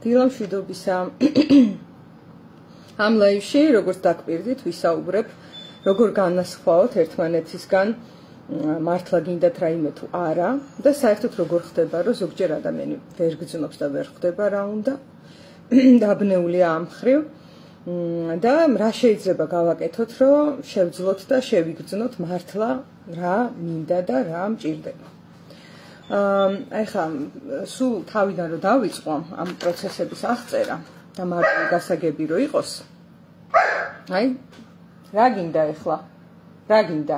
დილამშვიდობისა. Ამ ლაივში, როგორც დაგპირდით, ვისაუბრებ, როგორ განასხვაოთ ერთმანეთისგან მართლა გინდათ რაიმე თუ არა და საერთოდ როგორ ხდება, რომ ზოგჯერ ადამიანი ვერ გძნობს და ვერ ხვდება რა უნდა, დაბნეულია ამ მხრივ და რა შეიძლება გავაკეთოთ, რომ შევძლოთ და შევიგრძნოთ მართლა რა მინდა და რა მჭირდება. Ეხლა სულ თავიდან რომ დავიწყო ამ პროცესების აღწერა და მარტივი გასაგები რომ იყოს. აი, რა გინდა ეხლა? რა გინდა?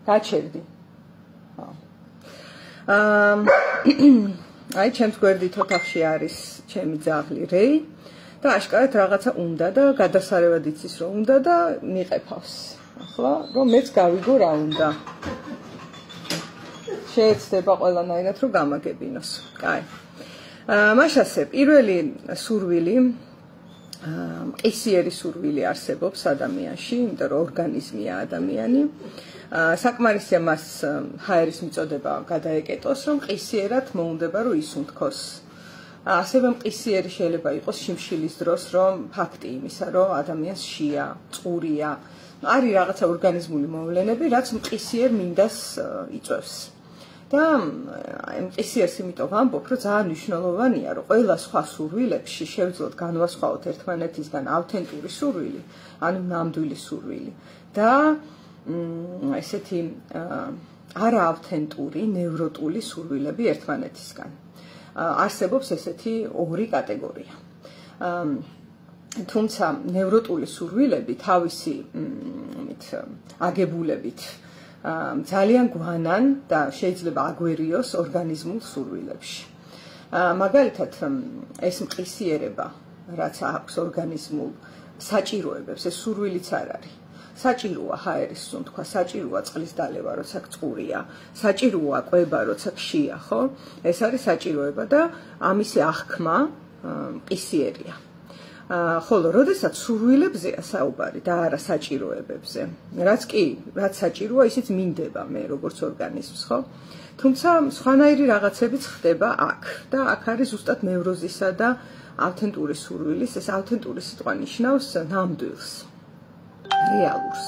გაჩერდი. აი, ჩემს გვერდით ოთახში არის ჩემი ძაღლი რეი და აშკარად რაღაცა უნდა და გადასარევად იცის რომ უნდა და მიყეფავს. ახლა რომ მეც გავიგო რა უნდა. შეეცდება ყველანაირად რომ გამაგებინოს. კაი. მაშ ასე, პირველი სურვილი, მყისიერი სურვილი არსებობს ადამიანში, იმიტომ რომ ორგანიზმია ადამიანი. საკმარისია მას ჰაერის მიწოდება გადაეკეტოს, რომ მყისიერად მოუნდება რომ ისუნთქოს. ასევე მყისიერი შეიძლება იყოს შიმშილის დროს, რომ ფაქტი იმისა, რომ ადამიანს შია, წყურია, არის რაღაცა ორგანიზმული მოვლენები, რაც მყისიერ მინდას იწვევს. და მყისიერს იმიტომ ვამბობ, რომ ძალიან მნიშვნელოვანია, რომ ყველა სხვა სურვილებში შევძლოთ განვასხვაოთ ერთმანეთისგან ავთენტური სურვილი, ანუ ნამდვილი სურვილი და ესეთი არაავთენტური, ნევროტული სურვილები ერთმანეთისგან. არსებობს ესეთი ორი კატეგორია. თუმცა ნევროტული სურვილები თავისი აგებულებით ძალიან გვანან და შეიძლება აგვერიოს ორგანიზმულ სურვილებში. მაგალითად, ეს მყისიერება, რაც აქვს ორგანიზმულ საჭიროებებს, ეს სურვილიც არ არის. საჭიროა ჰაერის სუნთქვა, საჭიროა წყლის დალევა, როცა წყურია, საჭიროა კვება, როცა ქშია, ხო? ეს არის საჭიროება და ამისი აღქმა მყისიერია. ხოლო, როდესაც სურვილებზეა საუბარი და არა საჭიროებებზე, რაც საჭიროა, ისიც მინდება მე როგორც ორგანიზმს, ხო? თუმცა სხვანაირი რაღაცებიც ხდება აქ და აქ არის ზუსტად ნევროზისა და ავთენტური სურვილის, ეს ავთენტური სიტყვა ნიშნავს ნამდვილს, რეალურს.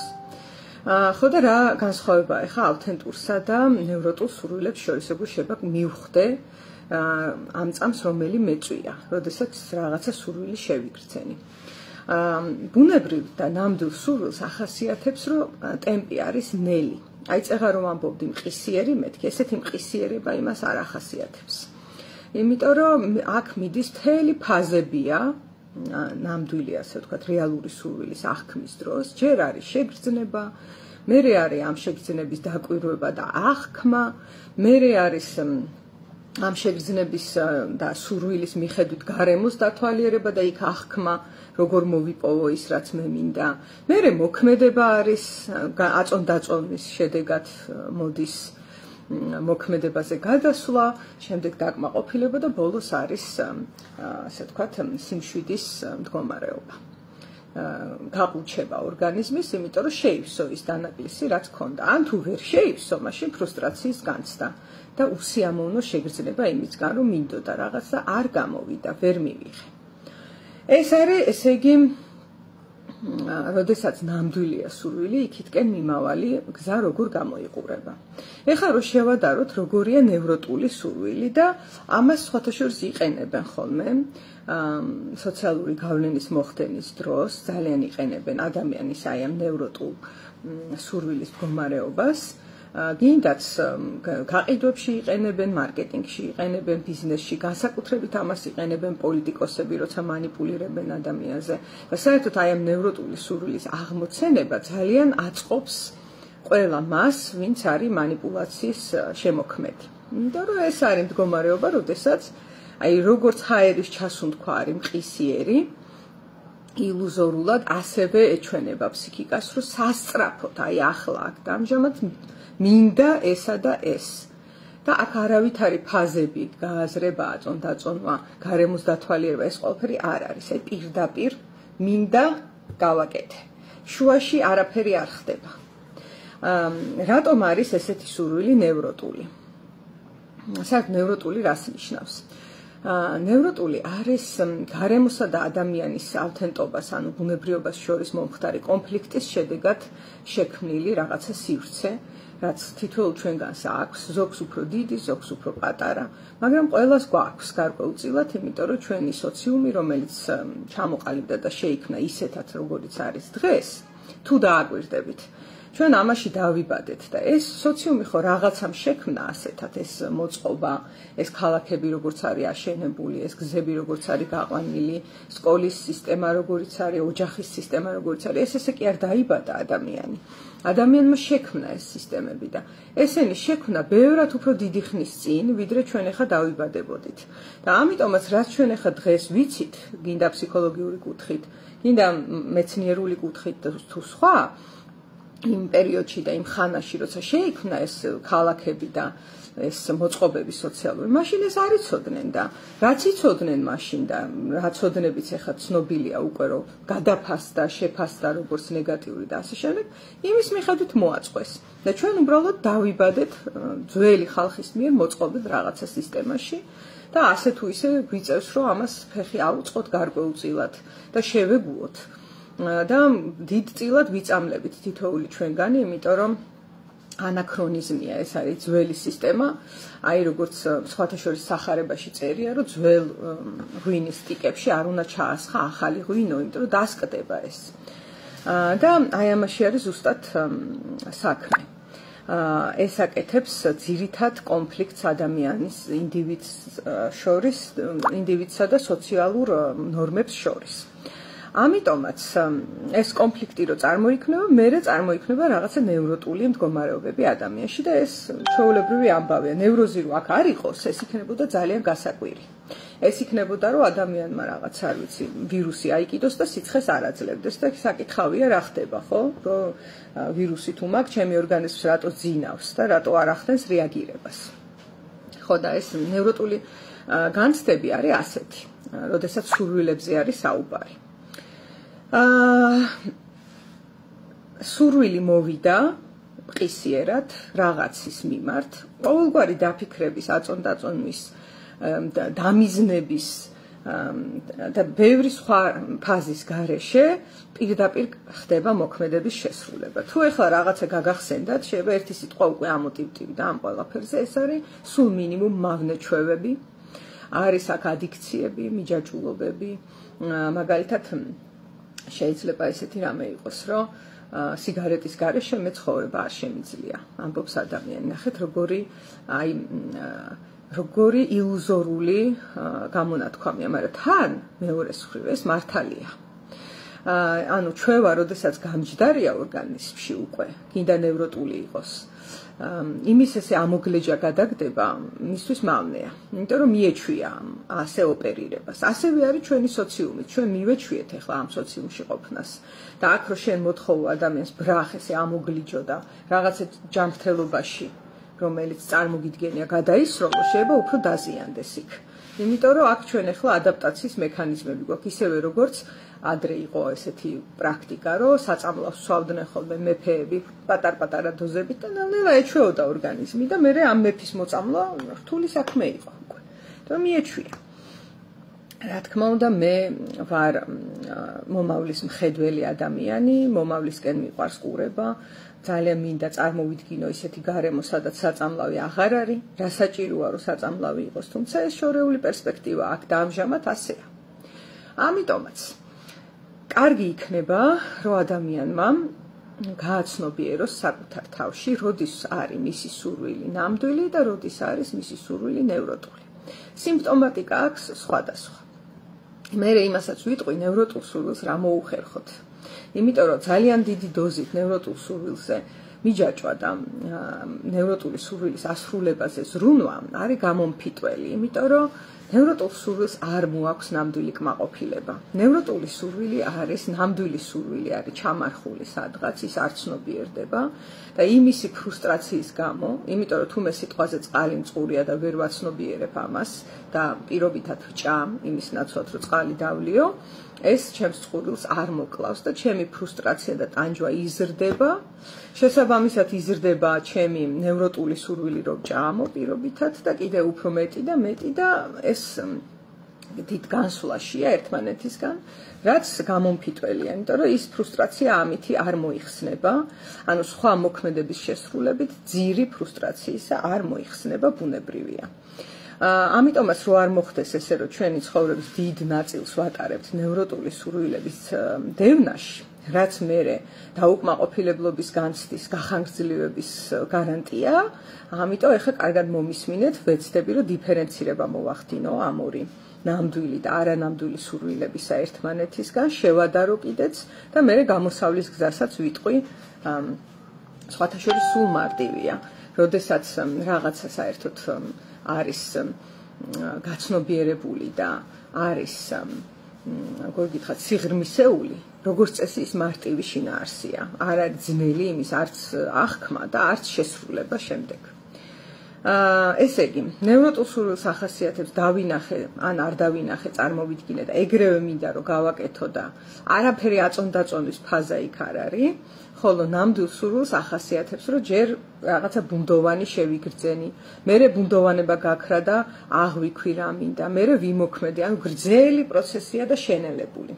ხო და რა განსხვავებაა ახლა ავთენტურსა და ნევროტულ სურვილებს შორის, როგორ შეიძლება მივხვდე ამ წამს რომელი მეწვია, როდესაც რაღაცა სურვილი შევიგრძენი. ბუნებრივ და ნამდვილ სურვილს ახასიათებს, რომ ტემპი არის ნელი. აი წეღა რომ ამბობდი მყისიერი მეთქი, ესეთი მყისიერება იმას არ ახასიათებს. იმიტომ რომ აქ მიდის მთელი ფაზებია, ნამდვილი ასე ვთქვათ, რეალური სურვილის აღქმის დროს, ჯერ არის შეგრძნება, მერე არის ამ შეგრძნების დაკვირვება და აღქმა, მერე არის ამ შეგრძნების და სურვილის მიხედვით გარემოს დათვალიერება და იქ აღქმა, როგორ მოვიპოვო ის, რაც მე მინდა. მერე მოქმედება არის, აწონ-დაწონის შედეგად მოდის მოქმედებაზე გადასვლა, შემდეგ დაკმაყოფილება და ბოლოს არის, ასე ვთქვათ, სიმშვიდის მდგომარეობა. გაყუჩება ორგანიზმის, იმიტომ რომ შეივსო ის დანაკლისი, რაც ქონდა. ან თუ ვერ შეივსო, მაშინ ფრუსტრაციის განცდა და უსიამოვნო შეგრძნება იმისგან, რომ მინდოდა რაღაც და არ გამოვიდა, ვერ მივიღე. ეს არის, ესე იგი, როდესაც ნამდვილია სურვილი, იქითკენ მიმავალი გზა როგორ გამოიყურება. ეხლა რომ შევადაროთ, როგორია ნევროტული სურვილი და ამას სხვათა შორის იყენებენ ხოლმე სოციალური გავლენის მოხდენის დროს, ძალიან იყენებენ ადამიანის აი ამ ნევროტულ სურვილის მდგომარეობას. გინდაც გაყიდვებში იყენებენ, მარკეტინგში იყენებენ, ბიზნესში, განსაკუთრებით ამას იყენებენ პოლიტიკოსები, როცა მანიპულირებენ ადამიანზე. და საერთოდ აი ამ ნევროტული სურვილის აღმოცენება ძალიან აწყობს ყველა მას, ვინც არის მანიპულაციის შემოქმედი. იმიტომ რომ ეს არის მდგომარეობა, როდესაც აი როგორც ჰაერის ჩასუნთქვა არის მყისიერი, ილუზორულად ასევე ეჩვენება ფსიქიკას, რომ სასწრაფოდ აი ახლა აქ და ამჟამად მინდა ესა და ეს. და აქ არავითარი ფაზები, გააზრება, აწონ-დაწონვა, გარემოს დათვალიერება, ეს ყველაფერი არ არის. აი პირდაპირ მინდა გავაკეთე. შუაში არაფერი არ ხდება. რატომ არის ესეთი სურვილი ნევროტული? საერთოდ ნევროტული რას ნიშნავს? ნევროტული არის გარემოსა და ადამიანის ავთენტობას, ანუ ბუნებრიობას შორის მომხდარი კონფლიქტის შედეგად შექმნილი რაღაცა სივრცე, რაც თითოეულ ჩვენგანს აქვს, ზოგს უფრო დიდი, ზოგს უფრო პატარა, მაგრამ ყველას გვაქვს გარკვეულწილად, იმიტომ რომ ჩვენი სოციუმი, რომელიც ჩამოყალიბდა და შეიქმნა ისეთად, როგორიც არის დღეს, თუ დააკვირდებით, ჩვენ ამაში დავიბადეთ და ეს სოციუმი ხო რაღაცამ შექმნა ასეთად, ეს მოწყობა, ეს ქალაქები როგორც არის აშენებული, ეს გზები როგორც არის გაყვანილი, სკოლის სისტემა როგორც არის, ოჯახის სისტემა როგორც არის, ესე კი არ დაიბადა ადამიანი. ადამიანმა შექმნა ეს სისტემები და ესენი შექმნა ბევრად უფრო დიდი ხნის წინ, ვიდრე ჩვენ ახლა დავიბადებოდით. და ამიტომაც რაც ჩვენ ახლა დღეს ვიცით, გინდა ფსიქოლოგიური კუთხით, გინდა მეცნიერული კუთხით თუ სხვა, იმ პერიოდში და იმ ხანაში, როცა შეიქმნა ეს ქალაქები და ეს მოწყობები სოციალური, მაშინ ეს არ იცოდნენ და რაც იცოდნენ მაშინ და რაც ოდნებიც ახლა ცნობილია უკვე რომ გადაფასდა, შეფასდა როგორც ნეგატიური და ასე შემდეგ, იმის მიხედვით მოაწყვეს. და ჩვენ უბრალოდ დავიბადეთ ძველი ხალხის მიერ მოწყობილ რაღაცა სისტემაში და ასე თუ ისე გვიწევს რომ ამას ფეხი აუწყოთ გარკვეულწილად და შევეგუოთ. და დიდწილად ვიწამლებით თითოეული ჩვენგანი, იმიტომ რომ ანაქრონიზმია, ეს არის ძველი სისტემა, აი როგორც სხვათა შორის სახარებაში წერია, რომ ძველ ღვინის ტიკებში არ უნდა ჩაასხა ახალი ღვინო, იმიტომ რომ დასკდება ეს. და აი ამაში არის ზუსტად საქმე. ეს აკეთებს ძირითად კონფლიქტს ადამიანის ინდივიდსა და სოციალურ ნორმებს შორის. ამიტომაც ეს კონფლიქტი რო წარმოიქმნება, მერე წარმოიქმნება რაღაცა ნევროტული მდგომარეობები ადამიანში და ეს ჩვეულებრივი ამბავია. ნევროზი რო აქ არ იყოს, ეს იქნებოდა ძალიან გასაკვირი. ეს იქნებოდა რომ ადამიანმა რაღაც არ ვიცი, ვირუსი აიკიდოს და სიცხეს არ აძლევდეს და საკითხავია რა ხდება, ხო? რომ ვირუსი თუ მაქვს, ჩემი ორგანიზმს რატო ძინავს და რატო არ ახდენს რეაგირებას. ხო და ეს ნევროტული განცდები არის ასეთი, როდესაც სურვილებზე არის საუბარი. სურვილი მოვიდა ყისიერად რაღაცის მიმართ, ყოველგვარი დაფიქრების, აწონდაწონვის, დამიზნების და ბევრი სხვა ფაზის გარეშე პირდაპირ ხდება მოქმედების შესრულება. თუ ეხლა რაღაცა გაგახსენდათ, შეიძლება ერთი სიტყვა უკვე ამოტივტივდა ამ ყველაფერზე, ეს არის სულ მინიმუმ მავნეჩვევები, არის აქ ადიქციები, მიჯაჭვულობები, მაგალითად შეიძლება ესეთი რამე იყოს, რომ სიგარეტის გარეშე მე ცხოვრება არ შემიძლია, ამბობს ადამიანი. ნახეთ, როგორი ილუზორული გამონათქვამია, მაგრამ თან მეორეს მხრივ ეს მართალია. ანუ ჩვევა, როდესაც გამჯდარია ორგანიზმში უკვე, გინდა ნევროტული იყოს, იმის ესე ამოგლეჯა გადაგდება, მისთვის მავნეა. იმიტომ რომ მიეჩვია ასე ოპერირებას. ასევე არის ჩვენი სოციუმი, ჩვენ მივეჩვიეთ ახლა ამ სოციუმში ყოფნას. და აქ რო შენ მოთხოვო ადამიანს ბრახ ესე ამოგლიჯო და რაღაცა ჯანმრთელობაში, რომელიც წარმოგიდგენია გადაისროლო, შეიძლება უფრო დაზიანდეს იქ. იმიტომ რომ აქ ჩვენ ახლა ადაპტაციის მექანიზმები გვაქვს, ისევე როგორც ადრე იყო ესეთი პრაქტიკა, რომ საწამლავს სვავდნენ ხოლმე მეფეები პატარ-პატარა დოზებით და ნელ-ნელა ეჩვეოდა ორგანიზმი და მე ამ მეფის მოწამლა რთული საქმე იყო უკვე. და მიეჩვია. რა თქმა უნდა, მე ვარ მომავლის მხედველი ადამიანი, მომავლისკენ მიყვარს ყურება, ძალიან მინდა წარმოვიდგინო ისეთი გარემო, სადაც საწამლავი აღარ არის, რა საჭიროა რომ საწამლავი იყოს, თუმცა ეს შორეული პერსპექტივა აქ და ამჟამად ასეა. ამიტომაც კარგი იქნება, რომ ადამიანმა გააცნობიეროს საკუთარ თავში, როდის არის მისი სურვილი ნამდვილი და როდის არის მისი სურვილი ნევროტული. სიმპტომატიკა აქვს სხვადასხვა. მე იმასაც ვიტყვი, ნევროტულ სურვილს რა მოუხერხოთ. იმიტომ რომ ძალიან დიდი დოზით ნევროტულ სურვილზე მიჯაჭვა და ნევროტული სურვილის ასრულებაზე ზრუნვა არის გამომფიტველი, იმიტომ რომ ნევროტულ სურვილს არ მოაქვს ნამდვილი კმაყოფილება. ნევროტული სურვილი არის ნამდვილი სურვილი, არის ჩამარხული სადღაც, ის არ ცნობიერდება და იმისი ფრუსტრაციის გამო, იმიტომ რომ თუ მე სიტყვაზე წყალი მწყურია და ვერ ვაცნობიერებ ამას და პირობითად ვჭამ იმის ნაცვლად რომ წყალი დავლიო, ეს ჩემს წყურვილს არ მოკლავს და ჩემი ფრუსტრაცია და ტანჯვა იზრდება. შესაბამისად იზრდება ჩემი ნევროტული სურვილი რომ ჭამო პირობითად და კიდევ უფრო მეტი და ეს დიდ განსვლაშია ერთმანეთისგან, რაც გამომფიტველია, იმიტომ რომ ის ფრუსტრაცია ამითი არ მოიხსნება, ანუ სხვა მოქმედების შესრულებით ძირი ფრუსტრაციისა არ მოიხსნება, ბუნებრივია. ამიტომაც რო არ მოხდეს ესე, რომ ჩვენი ცხოვრების დიდ ნაწილს ვატარებთ ნევროტული სურვილების დევნაში, რაც მერე დაუკმაყოფილებლობის განცდის, გახანგრძლივების გარანტია, ამიტომ ეხლა კარგად მომისმინეთ, ვეცდები, რომ დიფერენცირება მოვახდინო ამ ორი ნამდვილი და არანამდვილი სურვილებისა ერთმანეთისგან, შევადარო კიდეც და მერე გამოსავლის გზასაც ვიტყვი, სხვათა შორის სულ მარტივია, როდესაც რაღაცა საერთოდ არის გაცნობიერებული და არის როგორ გითხრათ, სიღრმისეული, როგორც წესი ის მარტივი შინაარსია, არ არის ძნელი იმის არც აღქმა და არც შესრულება შემდეგ. ესე იგი, ნევროტულ სურვილს ახასიათებს დავინახე, ან არ დავინახე, წარმოვიდგინე და ეგრევე მინდა რომ გავაკეთო და არაფერი აწონდაწონვის ფაზა იქ არ არის, ხოლო ნამდვილ სურვილს ახასიათებს, რომ ჯერ რაღაცა ბუნდოვანი შევიგრძენი, მერე ბუნდოვანება გაქრა და აღვიქვი რა მინდა, მერე ვიმოქმედი, ანუ გრძელი პროცესია და შენელებული.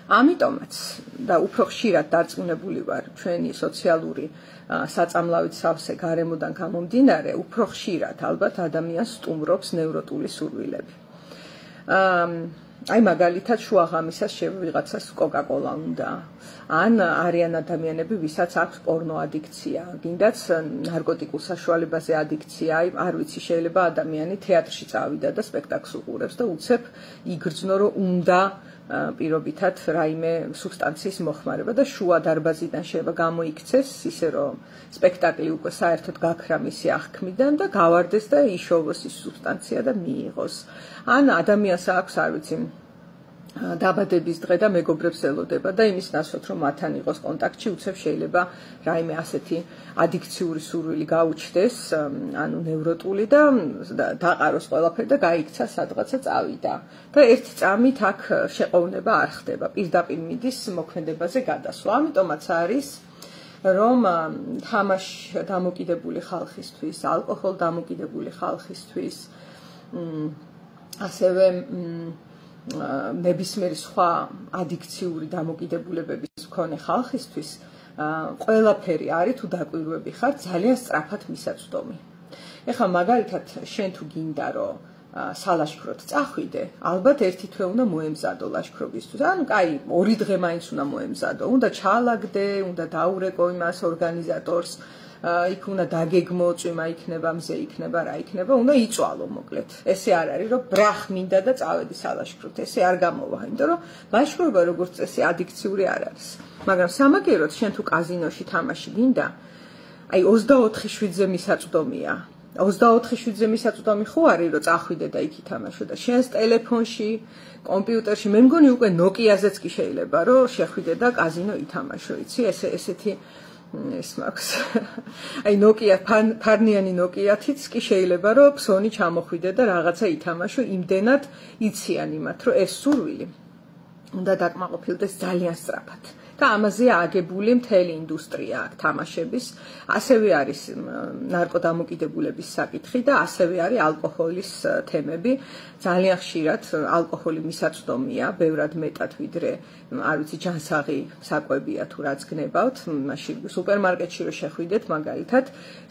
ამიტომაც და უფრო ხშირად დარწმუნებული ვარ ჩვენი სოციალური საწამლავით სავსე გარემოდან გამომდინარე, უფრო ხშირად ალბათ ადამიანს სტუმრობს ნევროტული სურვილები. აი მაგალითად შუაღამისას ვიღაცას კოკა-კოლა უნდა, ან არიან ადამიანები, ვისაც აქვს პორნო ადიქცია, გინდაც ნარკოტიკულ საშუალებაზე ადიქცია, აი არ ვიცი, შეიძლება ადამიანი თეატრში წავიდა და სპექტაკლს უყურებს და უცებ იგრძნო, რომ უნდა პირობითად რაიმე სუბსტანციის მოხმარება და შუა დარბაზიდან შეიძლება გამოიქცეს, ისე რომ სპექტაკლი უკვე საერთოდ გაქრა მისი აღქმიდან და გავარდეს და იშოვოს ის სუბსტანცია და მიიღოს. ან ადამიანს აქვს, არ ვიცი, დაბადების დღე და მეგობრებს ელოდება და იმის ნაცვლად რომ მათთან იყოს კონტაქტში, უცებ შეიძლება რაიმე ასეთი ადიქციური სურვილი გაუჩნდეს, ანუ ნევროტული და დაყაროს ყველაფერი და გაიქცა სადღაცა წავიდა. და ერთი წამით აქ შეყოვნება არ ხდება, პირდაპირ მიდის მოქმედებაზე გადასვლა. ამიტომაც არის რომ თამაში დამოკიდებული ხალხისთვის, ალკოჰოლ დამოკიდებული ხალხისთვის, ასევე ნებისმიერი სხვა ადიქციური დამოკიდებულებების მქონე ხალხისთვის ყველაფერი არის თუ დაკვირვები ხარ ძალიან სწრაფად მისაწვდომი. ეხლა მაგალითად შენ თუ გინდა რომ სალაშქროდ წახვიდე, ალბათ ერთი თვე უნდა მოემზადო ლაშქრობისთვის. ან კაი, 2 დღე მაინც უნდა მოემზადო, უნდა ჩალაგდე, უნდა დაურეკო იმას ორგანიზატორს, იქ უნდა დაგეგმო, წვიმა იქნება, მზე იქნება, რა იქნება, უნდა იწვალო მოკლედ. ესე არ არის, რომ ბრახ მინდა და წავედი სალაშქროდ, ესე არ გამოვა, იმიტომ რომ ლაშქრობა როგორც წესი ადიქციური არ არის. მაგრამ სამაგეროდ შენ თუ კაზინოში თამაში გინდა, აი 24/7-ზე მისაწვდომია. 24/7-ზე მისაწვდომი ხო არის, რომ წახვიდე და იქ ითამაშო და შენს ტელეფონში, კომპიუტერში, მე მგონი უკვე ნოკიაზეც კი შეიძლება, რომ შეხვიდე და კაზინო ითამაშო, იცი, ესეთი ეს მაქვს. აი ნოკია ფარნიანი ნოკიათიც კი შეიძლება რომ ფსონი ჩამოხვიდე და რაღაცა ითამაშო, იმდენად იციან იმათ, რომ ეს სურვილი უნდა დაკმაყოფილდეს ძალიან სწრაფად. და ამაზეა აგებული მთელი ინდუსტრია აქ თამაშების, ასევე არის ნარკოდამოკიდებულების საკითხი და ასევე არის ალკოჰოლის თემები. ძალიან ხშირად ალკოჰოლი მისაწვდომია, ბევრად მეტად ვიდრე, არ ვიცი, ჯანსაღი საკვებია თუ რაც გნებავთ, მაშინ სუპერმარკეტში რო შეხვიდეთ, მაგალითად,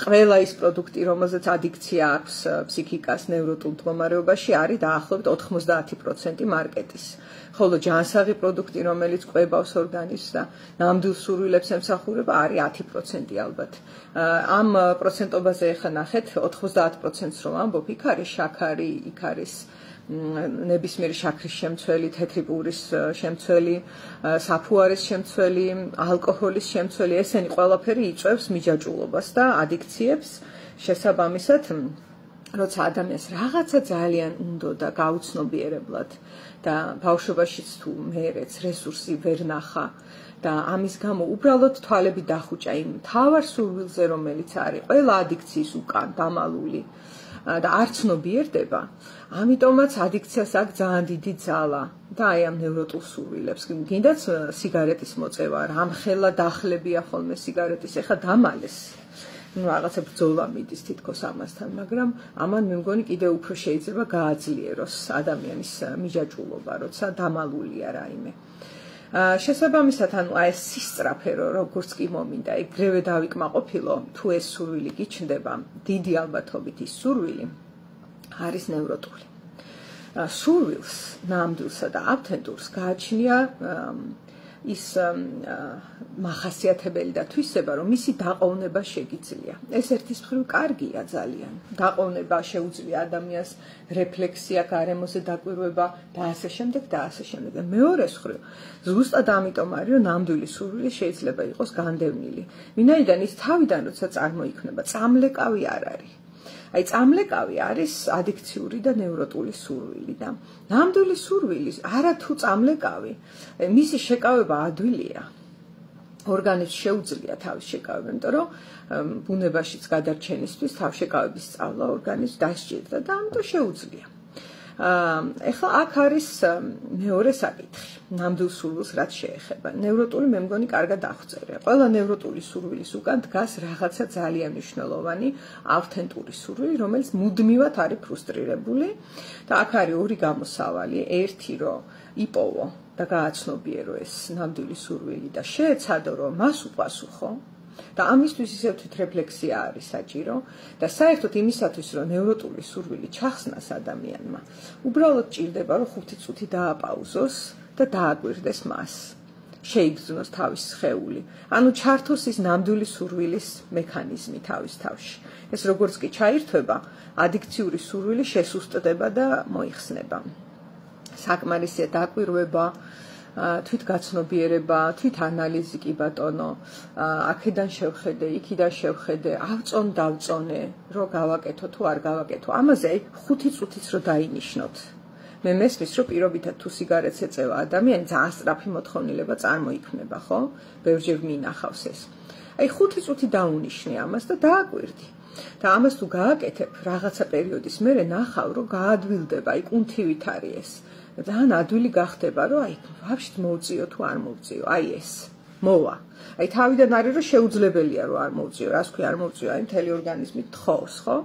ყველა ის პროდუქტი, რომელზეც ადიქცია აქვს ფსიქიკას ნევროტულ მდგომარეობაში, არის დაახლოებით 90% მარკეტის. ხოლო ჯანსაღი პროდუქტი, რომელიც კვებავს ორგანიზმს და ნამდვილ სურვილებს ემსახურება, არის 10% ალბათ. ამ პროცენტობაზე ეხლა ნახეთ, 90%-ს რომ ამბობ, იქ არის შაქარი, იქ არის ნებისმიერი შაქრის შემცველი, თეთრი პურის შემცველი, საფუარის შემცველი, ალკოჰოლის შემცველი, ესენი ყველაფერი იწვევს მიჯაჭვულობას და ადიქციებს. შესაბამისად, როცა ადამიანს რაღაცა ძალიან უნდა და გაუცნობიერებლად და ბავშვობაშიც თუ მეერეც რესურსი ვერ ნახა და ამის გამო უბრალოდ თვალები დახუჭა იმ მთავარ სურვილზე, რომელიც არის ყველა ადიქციის უკან დამალული და არ ცნობიერდება, ამიტომაც ადიქციას აქვს ძალიან დიდი ძალა და აი ამ ნევროტულ სურვილებს. გინდაც სიგარეტის მოწევა, რამხელა დახლებია ხოლმე სიგარეტის, ეხლა დამალეს. რაღაცა ბრძოლა მიდის თითქოს ამასთან, მაგრამ ამან მე მგონი კიდევ უფრო შეიძლება გააძლიეროს ადამიანის მიჯაჭვულობა, როცა დამალულია რაიმე. შესაბამისად, ანუ აი ეს სისწრაფე როგორც კი მომინდა, ეგრევე დავიკმაყოფილო, თუ ეს სურვილი გიჩნდება, დიდი ალბათობით ის სურვილი არის ნევროტული. სურვილს, ნამდვილსა და ავთენტურს გააჩნია ის მახასიათებელი და თვისება, რომ მისი დაყოვნება შეგიძლია. ეს ერთის მხრივ კარგია ძალიან. დაყოვნება შეუძლია ადამიანს რეფლექსია, გარემოზე დაკვირვება და ასე შემდეგ და ასე შემდეგ. მეორეს მხრივ, ზუსტად ამიტომ არის, რომ ნამდვილი სურვილი შეიძლება იყოს განდევნილი. ვინაიდან ის თავიდან როცა წარმოიქმნება, წამლეკავი არ არის. აი წამლეკავი არის ადიქციური და ნევროტული სურვილი და ნამდვილი სურვილი არა თუ წამლეკავი, მისი შეკავება ადვილია. ორგანიზმს შეუძლია თავის შეკავება, იმიტომ რომ ბუნებაშიც გადარჩენისთვის თავშეკავების სწავლა ორგანიზმს დასჭირდა და ამიტომ შეუძლია. ეხლა აქ არის მეორე საკითხი, ნამდვილ სურვილს რაც შეეხება. ნევროტული მე მგონი კარგად აღწერია. ყველა ნევროტული სურვილის უკან დგას რაღაცა ძალიან მნიშვნელოვანი ავთენტური სურვილი, რომელიც მუდმივად არის ფრუსტრირებული და აქ არის ორი გამოსავალი, ერთი რომ იპოვო და გააცნობიერო ეს ნამდვილი სურვილი და შეეცადო რომ მას უპასუხო და ამისთვის ისევ თვითრეფლექსია არის საჭირო და საერთოდ იმისათვის რომ ნევროტული სურვილი ჩახსნას ადამიანმა უბრალოდ ჭირდება რომ 5 წუთი დააპაუზოს და დააკვირდეს მას შეიგრძნოს თავის სხეული ანუ ჩართოს ის ნამდვილი სურვილის მექანიზმი თავის თავში ეს როგორც კი ჩაირთვება ადიქციური სურვილი შესუსტდება და მოიხსნება საკმარისია დაკვირვება თვითგაცნობიერება, თვითანალიზი კი ბატონო, აქედან შევხედე, იქიდან შევხედე, ავწონ დავწონე, რომ გავაკეთო თუ არ გავაკეთო. ამაზე 5 წუთიც რომ დაინიშნოთ. მე მესმის რომ პირობითად თუ სიგარეტს ეწევა ადამიანი, ძალიან სწრაფი მოთხოვნილება წარმოიქმნება, ხო? ბევრჯერ მინახავს ეს. აი 5 წუთი დაუნიშნე ამას და დააკვირდი. და ამას თუ გააკეთებ, რაღაცა პერიოდის მერე ნახავ, რომ გაადვილდება, აი კუნთივით არის ეს. ძალიან ადვილი გახდება, რომ აი, ვაფშე მოუწიო თუ არ მოუწიო, აი ეს. მოვა. აი თავიდან არის რომ შეუძლებელია რომ არ მოუწიო, რას ქვია არ მოუწიო, აი მთელი ორგანიზმი თხოვს, ხო?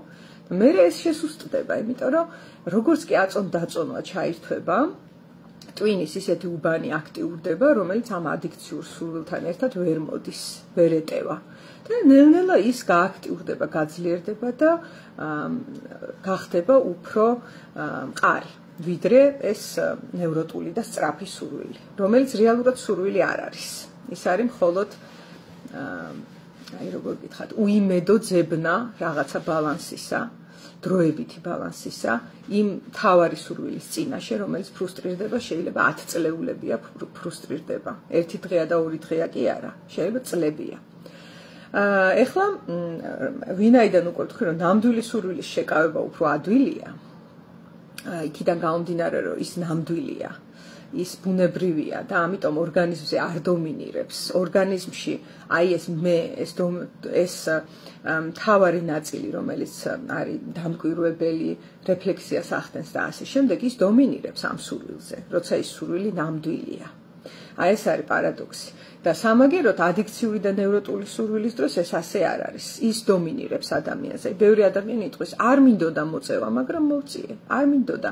და მე ეს შესუსტდება, იმიტომ რომ როგორც კი აწონ დაწონვა ჩაირთვება, ტვინის ისეთი უბანი აქტიურდება, რომელიც ამ ადიქციურ სურვილთან ერთად ვერ მოდის, ვერ ეტევა. და ნელ-ნელა ის გააქტიურდება, გაძლიერდება და გახდება უფრო მყარი. ვიდრე ეს ნევროტული და სწრაფი სურვილი, რომელიც რეალურად სურვილი არ არის. ის არის მხოლოდ აი როგორ გითხრათ, უიმედო ძებნა რაღაცა ბალანსისა, დროებითი ბალანსისა, იმ თავარი სურვილის წინაშე, რომელიც ფრუსტრირდება, შეიძლება 10 წლეულებია ფრუსტრირდება. ერთი დღეა და ორი დღეა კი არა, შეიძლება წლებია. ეხლა ვინაიდან უკვე ვთქვი, რომ ნამდვილი სურვილის შეკავება უფრო ადვილია, იქიდან გამომდინარე რომ ის ნამდვილია, ის ბუნებრივია და ამიტომ ორგანიზმზე არ დომინირებს. ორგანიზმში აი ეს მთავარი ნაწილი, რომელიც არის დამკვირვებელი, რეფლექსიას ახდენს და ასე შემდეგ, ის დომინირებს ამ სურვილზე, როცა ის სურვილი ნამდვილია. აი ეს არის პარადოქსი. და სამაგეროდ ადიქციური და ნევროტული სურვილის დროს ეს ასე არ არის. ის დომინირებს ადამიანზე. ბევრი ადამიანი იტყვის, არ მინდოდა მოწევა, მაგრამ მოვწიე. არ მინდოდა.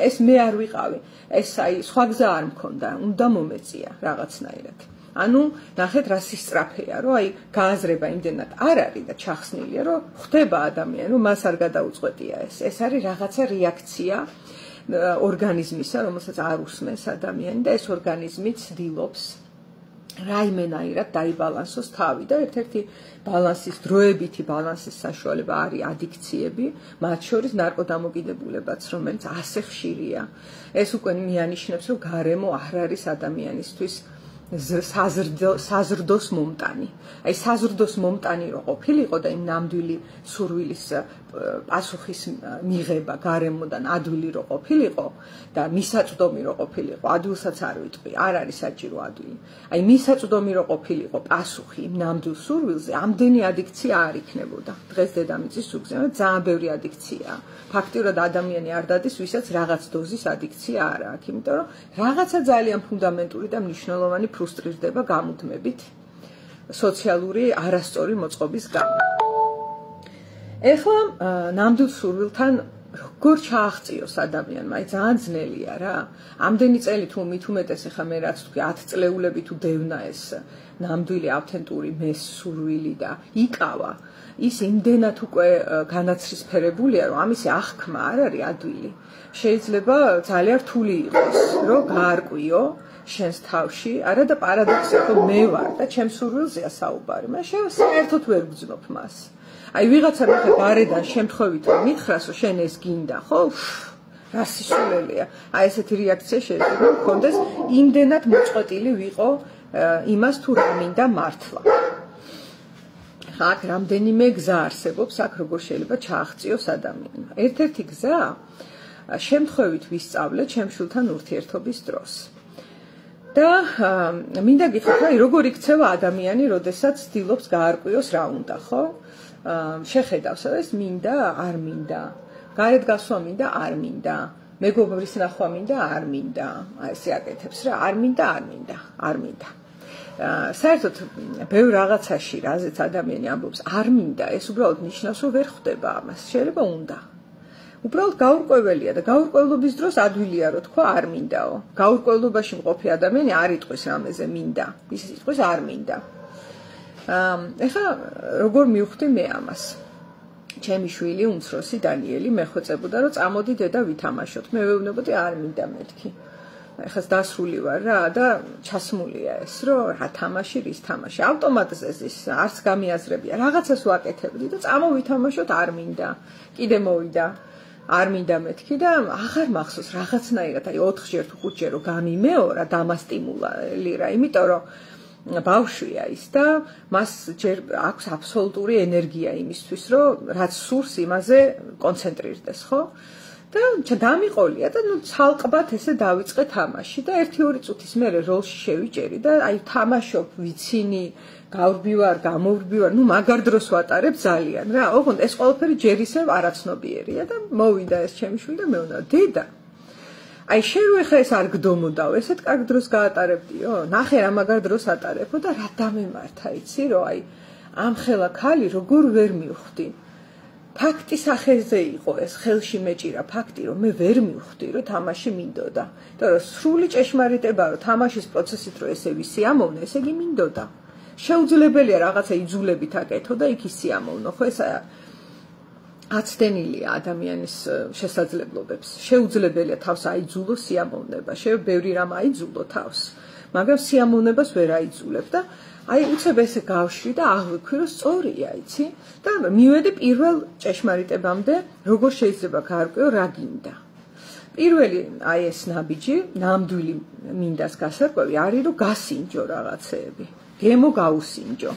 ეს მე არ ვიყავი. ეს აი სხვა გზა არ მქონდა, უნდა მომეწია რაღაცნაირად. ანუ ნახეთ რა სისწრაფეა, რომ აი გააზრება იმდენად არ არის და ჩახსნილია, რომ ხვდება ადამიანი, რომ მას არ გადაუწყვეტია ეს. ეს არის რაღაცა რეაქცია ორგანიზმისა, რომელსაც არ უსმენს ადამიანი და ეს ორგანიზმი ცდილობს რაიმენაირად დაიბალანსოს თავი და ერთ-ერთი ბალანსის, დროებითი ბალანსის საშუალება არის ადიქციები, მათ შორის ნარკოდამოკიდებულებაც, რომელიც ასე ხშირია. ეს უკვე მიანიშნებს, რომ გარემო არ არის ადამიანისთვის საზრდოს მომტანი. აი საზრდოს მომტანი რო ყოფილიყო და იმ ნამდვილი სურვილის პასუხის მიღება გარემოდან ადვილი რო ყოფილიყო და მისაწვდომი რო ყოფილიყო, ადვილსაც არ ვიტყვი, არ არის საჭირო ადვილი. აი მისაწვდომი რო ყოფილიყო პასუხი იმ ნამდვილ სურვილზე, ამდენი ადიქცია არ იქნებოდა. დღეს დედამიწის ზურგზე ძალიან ბევრი ადიქციაა. ფაქტიურად ადამიანი არ დადის, ვისაც რაღაც დოზის ადიქცია არ აქვს, იმიტომ რომ რაღაცა ძალიან ფუნდამენტური და მნიშვნელოვანი ფრუსტრირდება გამუდმებით სოციალური არასწორი მოწყობის გამო. ეხლა ნამდვილ სურვილთან როგორ ჩააღწიოს ადამიანმა, აი ძალიან ძნელია რა. ამდენი წელი თუ მით უმეტეს ეხლა მე რაც თქვი 10 წლეულები თუ დევნა ეს ნამდვილი ავთენტური მეს სურვილი და იკავა, ის იმდენად უკვე განაცრისფერებულია, რომ ამისი აღქმა არ არის ადვილი. შეიძლება ძალიან რთული იყოს, რომ გაარკვიო შენს თავში, არა და პარადოქსია, რომ მე ვარ და ჩემს სურვილზეა საუბარი, მაგრამ საერთოდ ვერ ვგრძნობ მას. აი ვიღაცა მე გარედან შემთხვევით მითხრას, რომ შენ ეს გინდა, ხო? რა სისულელეა. აი ესეთი რეაქცია შეიძლება მქონდეს, იმდენად მოწყვეტილი ვიყო იმას თუ რა მინდა მართლა. აქ რამდენიმე გზა არსებობს, აქ როგორ შეიძლება ჩააღწიოს ადამიანმა. ერთ-ერთი გზა შემთხვევით ვისწავლე ჩემ შვილთან ურთიერთობის დროს. და მინდა გითხრათ, აი როგორ იქცევა ადამიანი, როდესაც ცდილობს გაარკვიოს რა უნდა, ხო? შეხედავს, ეს მინდა, არ მინდა. გარეთ გასვლა მინდა, არ მინდა. მეგობრის ნახვა მინდა, არ მინდა. აი ესე აკეთებს რა, არ მინდა, არ მინდა, არ მინდა. საერთოდ ბევრ რაღაცაში, რაზეც ადამიანი ამბობს, არ მინდა, ეს უბრალოდ ნიშნავს, რომ ვერ ხვდება ამას. შეიძლება უნდა. უბრალოდ გაურკვეველია და გაურკვევლობის დროს ადვილია რომ თქვა არ მინდაო. გაურკვევლობაში მყოფი ადამიანი არ იტყვის რამეზე მინდა, ის იტყვის არ მინდა. ეხლა როგორ მივხვდი მე ამას? ჩემი შვილი უმცროსი დანიელი მეხვეწებოდა რომ წამოდი დედა ვითამაშოთ. მე ვეუბნებოდი არ მინდა მეთქი. ეხლა დასრული ვარ რა და ჩასმულია ეს რომ რა თამაში, რის თამაში. ავტომატზე ის არც გამიაზრებია. რაღაცას ვაკეთებდი და წამოვითამაშოთ არ მინდა. კიდე მოვიდა. არ მინდა მეთქი და აღარ მახსოვს რაღაცნაირად აი 4-ჯერ თუ 5-ჯერ რომ გამიმეორა დამასტიმულალი რა, იმიტომ რომ ბავშვია ის და მას ჯერ აქვს აბსოლუტური ენერგია იმისთვის, რომ რაც სურს იმაზე კონცენტრირდეს, ხო? და დამიყოლია და ნუ ცალკბად ესე დავიწყე თამაში და 1-2 წუთის მერე როლში შევიჭერი და აი თამაშობ, ვიცინი, გავრბივარ, გამოვრბივარ, ნუ მაგარ დროს ვატარებ ძალიან რა. ოღონდ ეს ყველაფერი ჯერ ისევ არაცნობიერია და მოვიდა ეს ჩემი შვილი და მეუბნა, დედა, აი შენ რო ეხა ეს არ გდომოდაო, ესეთ კარგ დროს გაატარებდიო? ნახე რა მაგარ დროს ატარებო და რა დამემართა, იცი რომ აი ამ ხელა ქალი როგორ ვერ მივხვდი. ფაქტი სახეზე იყო ეს, ხელში მეჭირა ფაქტი, რომ მე ვერ მივხვდი, რომ თამაში მინდოდა. იმიტომ რომ სრული ჭეშმარიტება, რომ თამაშის პროცესით რო ესე ვისიამოვნე, ესე იგი მინდოდა. შეუძლებელია რაღაცა იძულებით აკეთო და იქ ისიამოვნო, ხო ეს აცდენილია ადამიანის შესაძლებლობებს. შეუძლებელია თავს აიძულო სიამოვნება, ბევრი რამ აიძულო თავს, მაგრამ სიამოვნებას ვერ აიძულებ და აი უცებ ესე გავშვი და აღვიქვი, რომ სწორია, იცი? და მივედი პირველ ჭეშმარიტებამდე, როგორ შეიძლება გაარკვიო რა გინდა. პირველი აი ეს ნაბიჯი, ნამდვილი მინდას გასარკვევი არის, რომ გასინჯო რაღაცეები. გემო გაუსინჯო.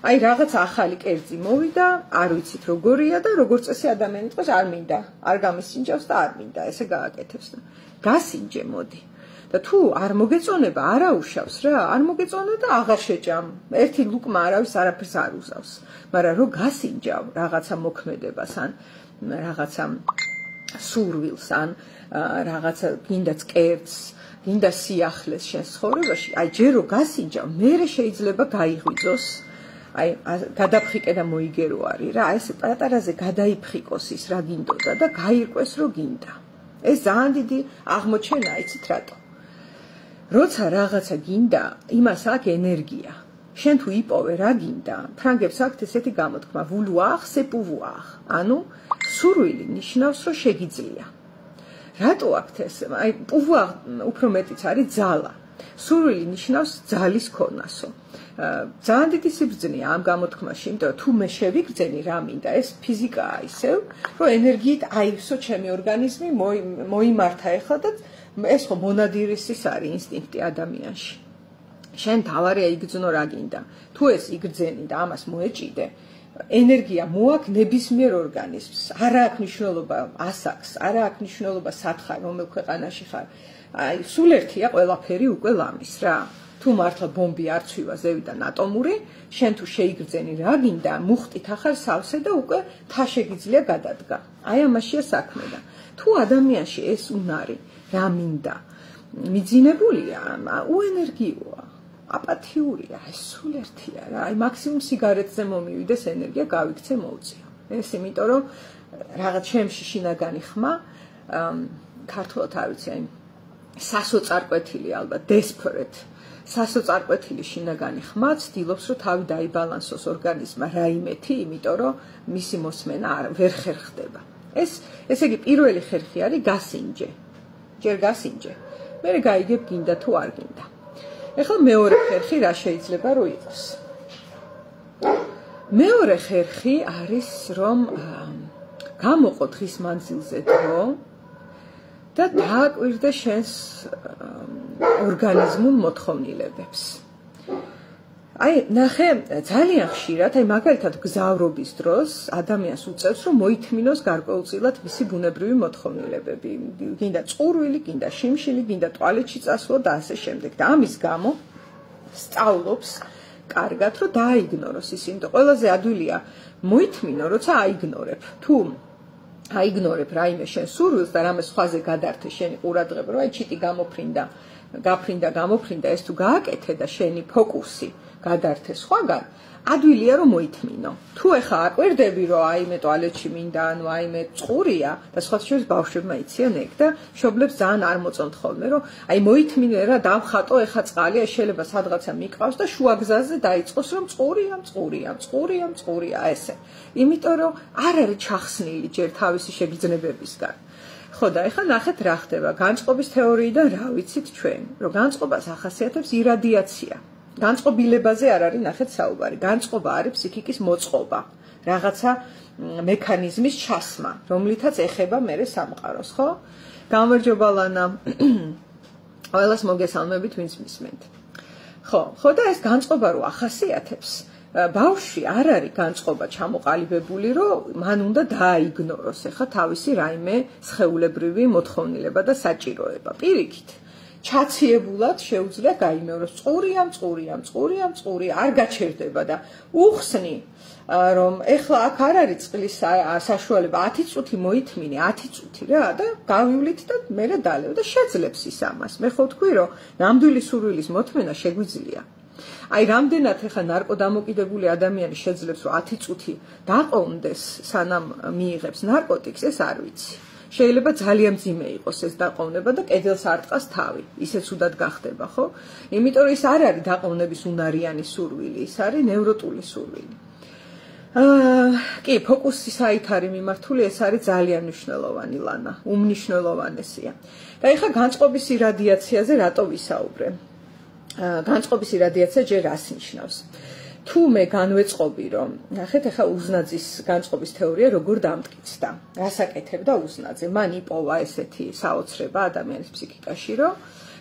აი რაღაც ახალი კერძი მოვიდა, არ ვიცით როგორია და როგორც წესი ადამიანი იტყვის არ მინდა, არ გამისინჯავს და არ მინდა, ესე გააკეთებს და გასინჯე მოდი. და თუ არ მოგეწონება, არა უშავს რა, არ მოგეწონა და აღარ შეჭამ. ერთი ლუკმა არავის არაფერს არ უზავს. მაგრამ რო გასინჯავ რაღაცა მოქმედებას ან რაღაცა სურვილს ან რაღაცა გინდაც კერძს გინდა სიახლეს შენს ცხოვრებაში, აი ჯერ რო გასინჯავ, მერე შეიძლება გაიღვიძოს, აი გადაფხიკე და მოიგერო არის რა, ეს პატარაზე გადაიფხიკოს ის რა გინდოდა და გაირკვეს რო გინდა. ეს ძალიან დიდი აღმოჩენაა, იცით რატო? როცა რაღაცა გინდა, იმას აქვს ენერგია. შენ თუ იპოვე რა გინდა, ფრანგებს აქვთ ესეთი გამოთქმა, vouloir c'est pouvoir. ანუ სურვილი ნიშნავს, რომ შეგიძლია. რატო აქვთ ეს? აი pouvoir უფრო მეტიც არის ძალა. სურვილი ნიშნავს ძალის ქონასო. ძალიან დიდი სიბრძნეა ამ გამოთქმაში, იმიტომ რომ თუ მე შევიგრძენი რა მინდა, ეს ფიზიკაა ისევ, რომ ენერგიით აივსო ჩემი ორგანიზმი, მოიმართა ეხლა და ეს ხო მონადირისის არის ინსტინქტი ადამიანში. შენ თავარია იგრძნო რა გინდა. თუ ეს იგრძენი და ამას მოეჭიდე, ენერგია მოაქვს ნებისმიერ ორგანიზმს. არ აქვს მნიშვნელობა ასაკს, არ აქვს მნიშვნელობა სათხარ, რომელ ქვეყანაში ხარ. აი, სულ ერთია ყველაფერი უკვე ლამის რა. თუ მართლა ბომბი არ ცვივა ზევიდან ატომური, შენ თუ შეიგრძენი რა გინდა, მუხტით ახარ სავსე და უკვე თა შეგიძლია გადადგა. აი ამაშია საქმე და თუ ადამიანში ეს უნარი რა მინდა მიძინებულია, უენერგიოა, აპათიურია, ეს სულ ერთია რა. აი მაქსიმუმ სიგარეტზე მომივიდეს ენერგია, გავიქცე, მოუწიო. ეს იმიტომ რომ რაღაც შემში შინაგანი ხმა ქართულად არ ვიცი, აი სასოწარკვეთილი ალბათ desperate სასოწარკვეთილი შინაგანი ხმა ცდილობს რომ თავი დაიბალანსოს ორგანიზმმა რაიმეთი, იმიტომ რომ მისი მოსმენა ვერ ხერხდება. ესე იგი პირველი ხერხი არის გასინჯე. ჯერ გასინჯე. მერე გაიგებ გინდა თუ არ გინდა. ეხლა მეორე ხერხი რა შეიძლება რომ იყოს? მეორე ხერხი არის რომ გამოყო დღის მანძილზე დრო და დააკვირდე შენს ორგანიზმულ მოთხოვნილებებს. აი, ნახე, ძალიან ხშირად, აი მაგალითად გზავრობის დროს ადამიანს უწევს, რომ მოითმინოს გარკვეულწილად მისი ბუნებრივი მოთხოვნილებები. გინდა წყურვილი, გინდა შიმშილი, გინდა ტუალეტში წასვლა და ასე შემდეგ. და ამის გამო სწავლობს კარგად, რომ დააიგნოროს ის, იმიტომ ყველაზე ადვილია მოითმინო, როცა აიგნორებ. თუ აიგნორებ რაიმე შენ სურვილს და რამე სხვაზე გადართე შენი ყურადღება, რომ აი ჩიტი გამოფრინდა ეს თუ გააკეთე და შენი ფოკუსი გადართე სხვაგან, ადვილია რომ მოითმინო. თუ ეხა აკვირდები რომ აიმე ტუალეტში მინდა, ანუ აიმე წყურია და სხვა შორის ბავშვებმა იციან ეგ და მშობლებს ძალიან არ მოწონთ ხოლმე რომ აი მოითმინე რა დავხატო ეხა წყალი, აი შეიძლება სადღაცა მიყავს და შუაგზაზე დაიწყოს რომ წყურია ესე. იმიტომ რომ არ არის ჩახსნილი ჯერ თავისი შეგრძნებებისგან. ხო და ეხლა ნახეთ რა ხდება განწყობის თეორიიდან რა ვიცით ჩვენ, რომ განწყობას ახასიათებს ირადიაცია. განწყობილებაზე არ არის ნახეთ საუბარი. განწყობა არის ფსიქიკის მოწყობა, რაღაცა მექანიზმის ჩასმა, რომლითაც ეხება მერე სამყაროს, ხო? გამარჯობა ლანა. ყველას მოგესალმებით, ვინც მისმენთ. ხო და ეს განწყობა რო ახასიათებს, ბავშვი არ არის განწყობა ჩამოყალიბებული, რომ მან უნდა დააიგნოროს ახლა თავისი რაიმე სხეულებრივი მოთხოვნილება და საჭიროება. პირიქით ჩაციებულად შეუძლია გაიმეოროს წყურია, არ გაჩერდება და უხსნი რომ ეხლა აქ არ არის წყლის საშუალება 10 წუთი მოითმინე 10 წუთი რა და გავივლით და მერე დალევ და შეძლებს ის ამას. მე ხო თქვი რომ ნამდვილი სურვილის მოთმენა შეგვიძლია. აი რამდენად ეხა ნარკოდამოკიდებული ადამიანი შეძლებს რომ 10 წუთი დაყოვნდეს სანამ მიიღებს ნარკოტიკს, ეს არ ვიცი. შეიძლება ძალიან მძიმე იყოს ეს დაყოვნება და კედელს არტყას თავი. ისე ცუდად გახდება, ხო? იმიტომ რომ ის არ არის დაყოვნების უნარიანი სურვილი, ის არის ნევროტული სურვილი. კი, ფოკუსი საით არის მიმართული, ეს არის ძალიან მნიშვნელოვანი ლანა, უმნიშვნელოვანესია. და ეხა განწყობის irradiatsiაზე რატო ვისაუბრე? განწყობის irradiatsia ჯერ რას ნიშნავს? თუ მე განვეწყობი რომ ნახეთ ახლა უზნაძის განწყობის თეორია როგორ დამტკიცდა. რას აკეთებდა უზნაძე? მან იპოვა ესეთი საოცრება ადამიანის ფსიქიკაში, რომ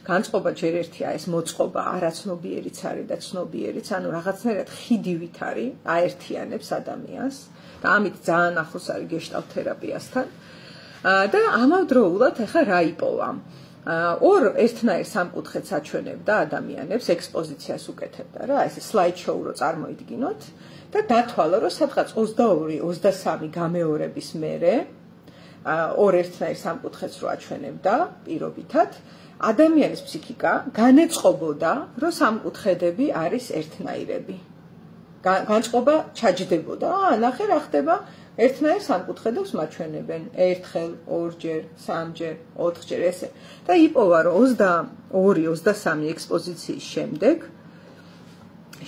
განწყობა ჯერ ერთია ეს მოწყობა არაცნობიერიც არის და ცნობიერიც, ანუ რაღაცნაირად ხიდივით არის, აერთიანებს ადამიანს და ამით ძალიან ახლოს არის გეშტალტ თერაპიასთან. და ამავდროულად ახლა რა იპოვა? ორ ერთნაირ სამკუთხედს აჩვენებდა ადამიანებს, ექსპოზიციას უკეთებდა რა, ესე სლაიდ-შოუ რო წარმოიდგინოთ და დათვალა რომ სადღაც 22-23 გამეორების მერე ორ ერთნაირ სამკუთხედს რო აჩვენებდა პირობითად, ადამიანის ფსიქიკა განეწყობოდა, რომ სამკუთხედები არის ერთნაირები. განწყობა ჩაჯდებოდა, ნახე რა ხდება ერთნაირ სამკუთხედებს მაჩვენებენ ერთხელ, ორჯერ, სამჯერ, ოთხჯერ ესე. და იპოვა რომ 22-23 ექსპოზიციის შემდეგ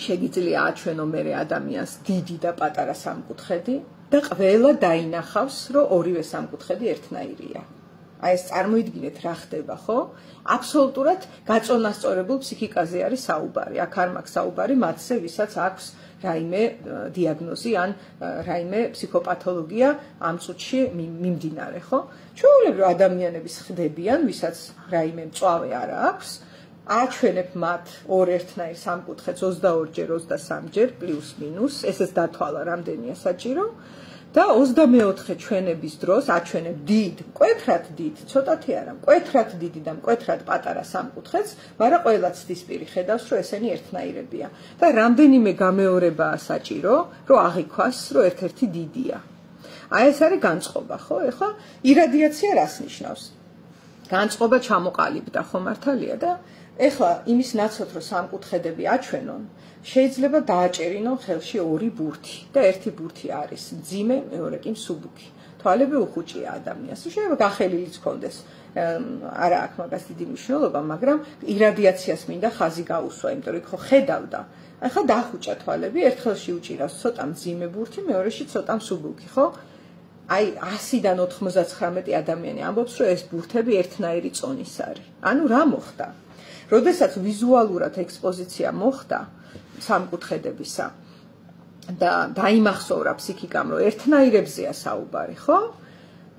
შეგიძლია აჩვენო მერე ადამიანს დიდი და პატარა სამკუთხედი და ყველა დაინახავს რომ ორივე სამკუთხედი ერთნაირია. აი ეს წარმოიდგინეთ რა ხდება, ხო? აბსოლუტურად გაწონასწორებულ ფსიქიკაზე არის საუბარი. აქ არ მაქვს საუბარი მათზე, ვისაც აქვს რაიმე დიაგნოზი ან რაიმე ფსიქოპათოლოგია ამ წუთში მიმდინარე, ხო? ჩვეულებრივ ადამიანების ხდებიან, ვისაც რაიმე მწვავე არ აქვს, აჩვენებ მათ ორ ერთნაირ სამკუთხედს 22ჯერ, 23ჯერ პლუს მინუს, ესეც დათვალა რამდენია საჭირო. და 24 ჩვენების დროს აჩვენებ დიდ, მკვეთრად დიდ, ცოტათი არა, მკვეთრად დიდი და მკვეთრად პატარა სამკუთხედს, მაგრამ ყველა ცდისპირი ხედავს, რომ ესენი ერთნაირებია. და რამდენიმე გამეორებაა საჭირო, რომ აღიქვას, რომ ერთ-ერთი დიდია. აი ეს არის განწყობა, ხო? ეხლა irradiatsia რას ნიშნავს? განწყობა ჩამოყალიბდა, ხო მართალია და ეხლა იმის ნაცვლად რომ სამკუთხედები აჩვენონ, შეიძლება დააჭერინონ ხელში ორი ბურთი და ერთი ბურთი არის მძიმე, მეორე კი მსუბუქი. თვალები უხუჭია ადამიანს. შეიძლება გახელილიც ჰქონდეს. არა აქვს მაგას დიდი მნიშვნელობა, მაგრამ iradiatsias მინდა ხაზი გაუსვა, იმიტომ რომ ხო ხედავდა. ახლა დახუჭა თვალები, ერთ ხელში უჭირავს ცოტა მძიმე ბურთი, მეორეში ცოტა მსუბუქი, ხო? აი 100-დან 99 ადამიანი ამბობს, რომ ეს ბურთები ერთნაირი წონის არის. ანუ რა მოხდა? როდესაც ვიზუალურად ექსპოზიცია მოხდა სამკუთხედებისა და დაიმახსოვრა ფსიქიკამ, რომ ერთნაირებზეა საუბარი, ხო?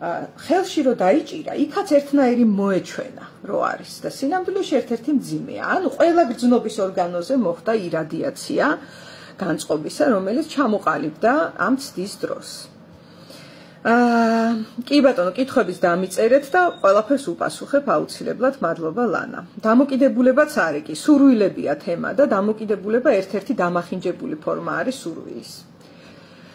ხელში რო დაიჭირა, იქაც ერთნაირი მოეჩვენა, რო არის და სინამდვილეში ერთ-ერთი მძიმეა. ანუ ყველა გრძნობის ორგანოზე მოხდა iradiatsiya განწყობისა, რომელიც ჩამოყალიბდა ამ ცდის დროს. კი ბატონო, კითხვების დამიწერეთ და ყველაფერს უპასუხებ აუცილებლად. მადლობა ლანა. დამოკიდებულებაც არის კი, სურვილებია თემა და დამოკიდებულება ერთ-ერთი დამახინჯებული ფორმა არის სურვილის.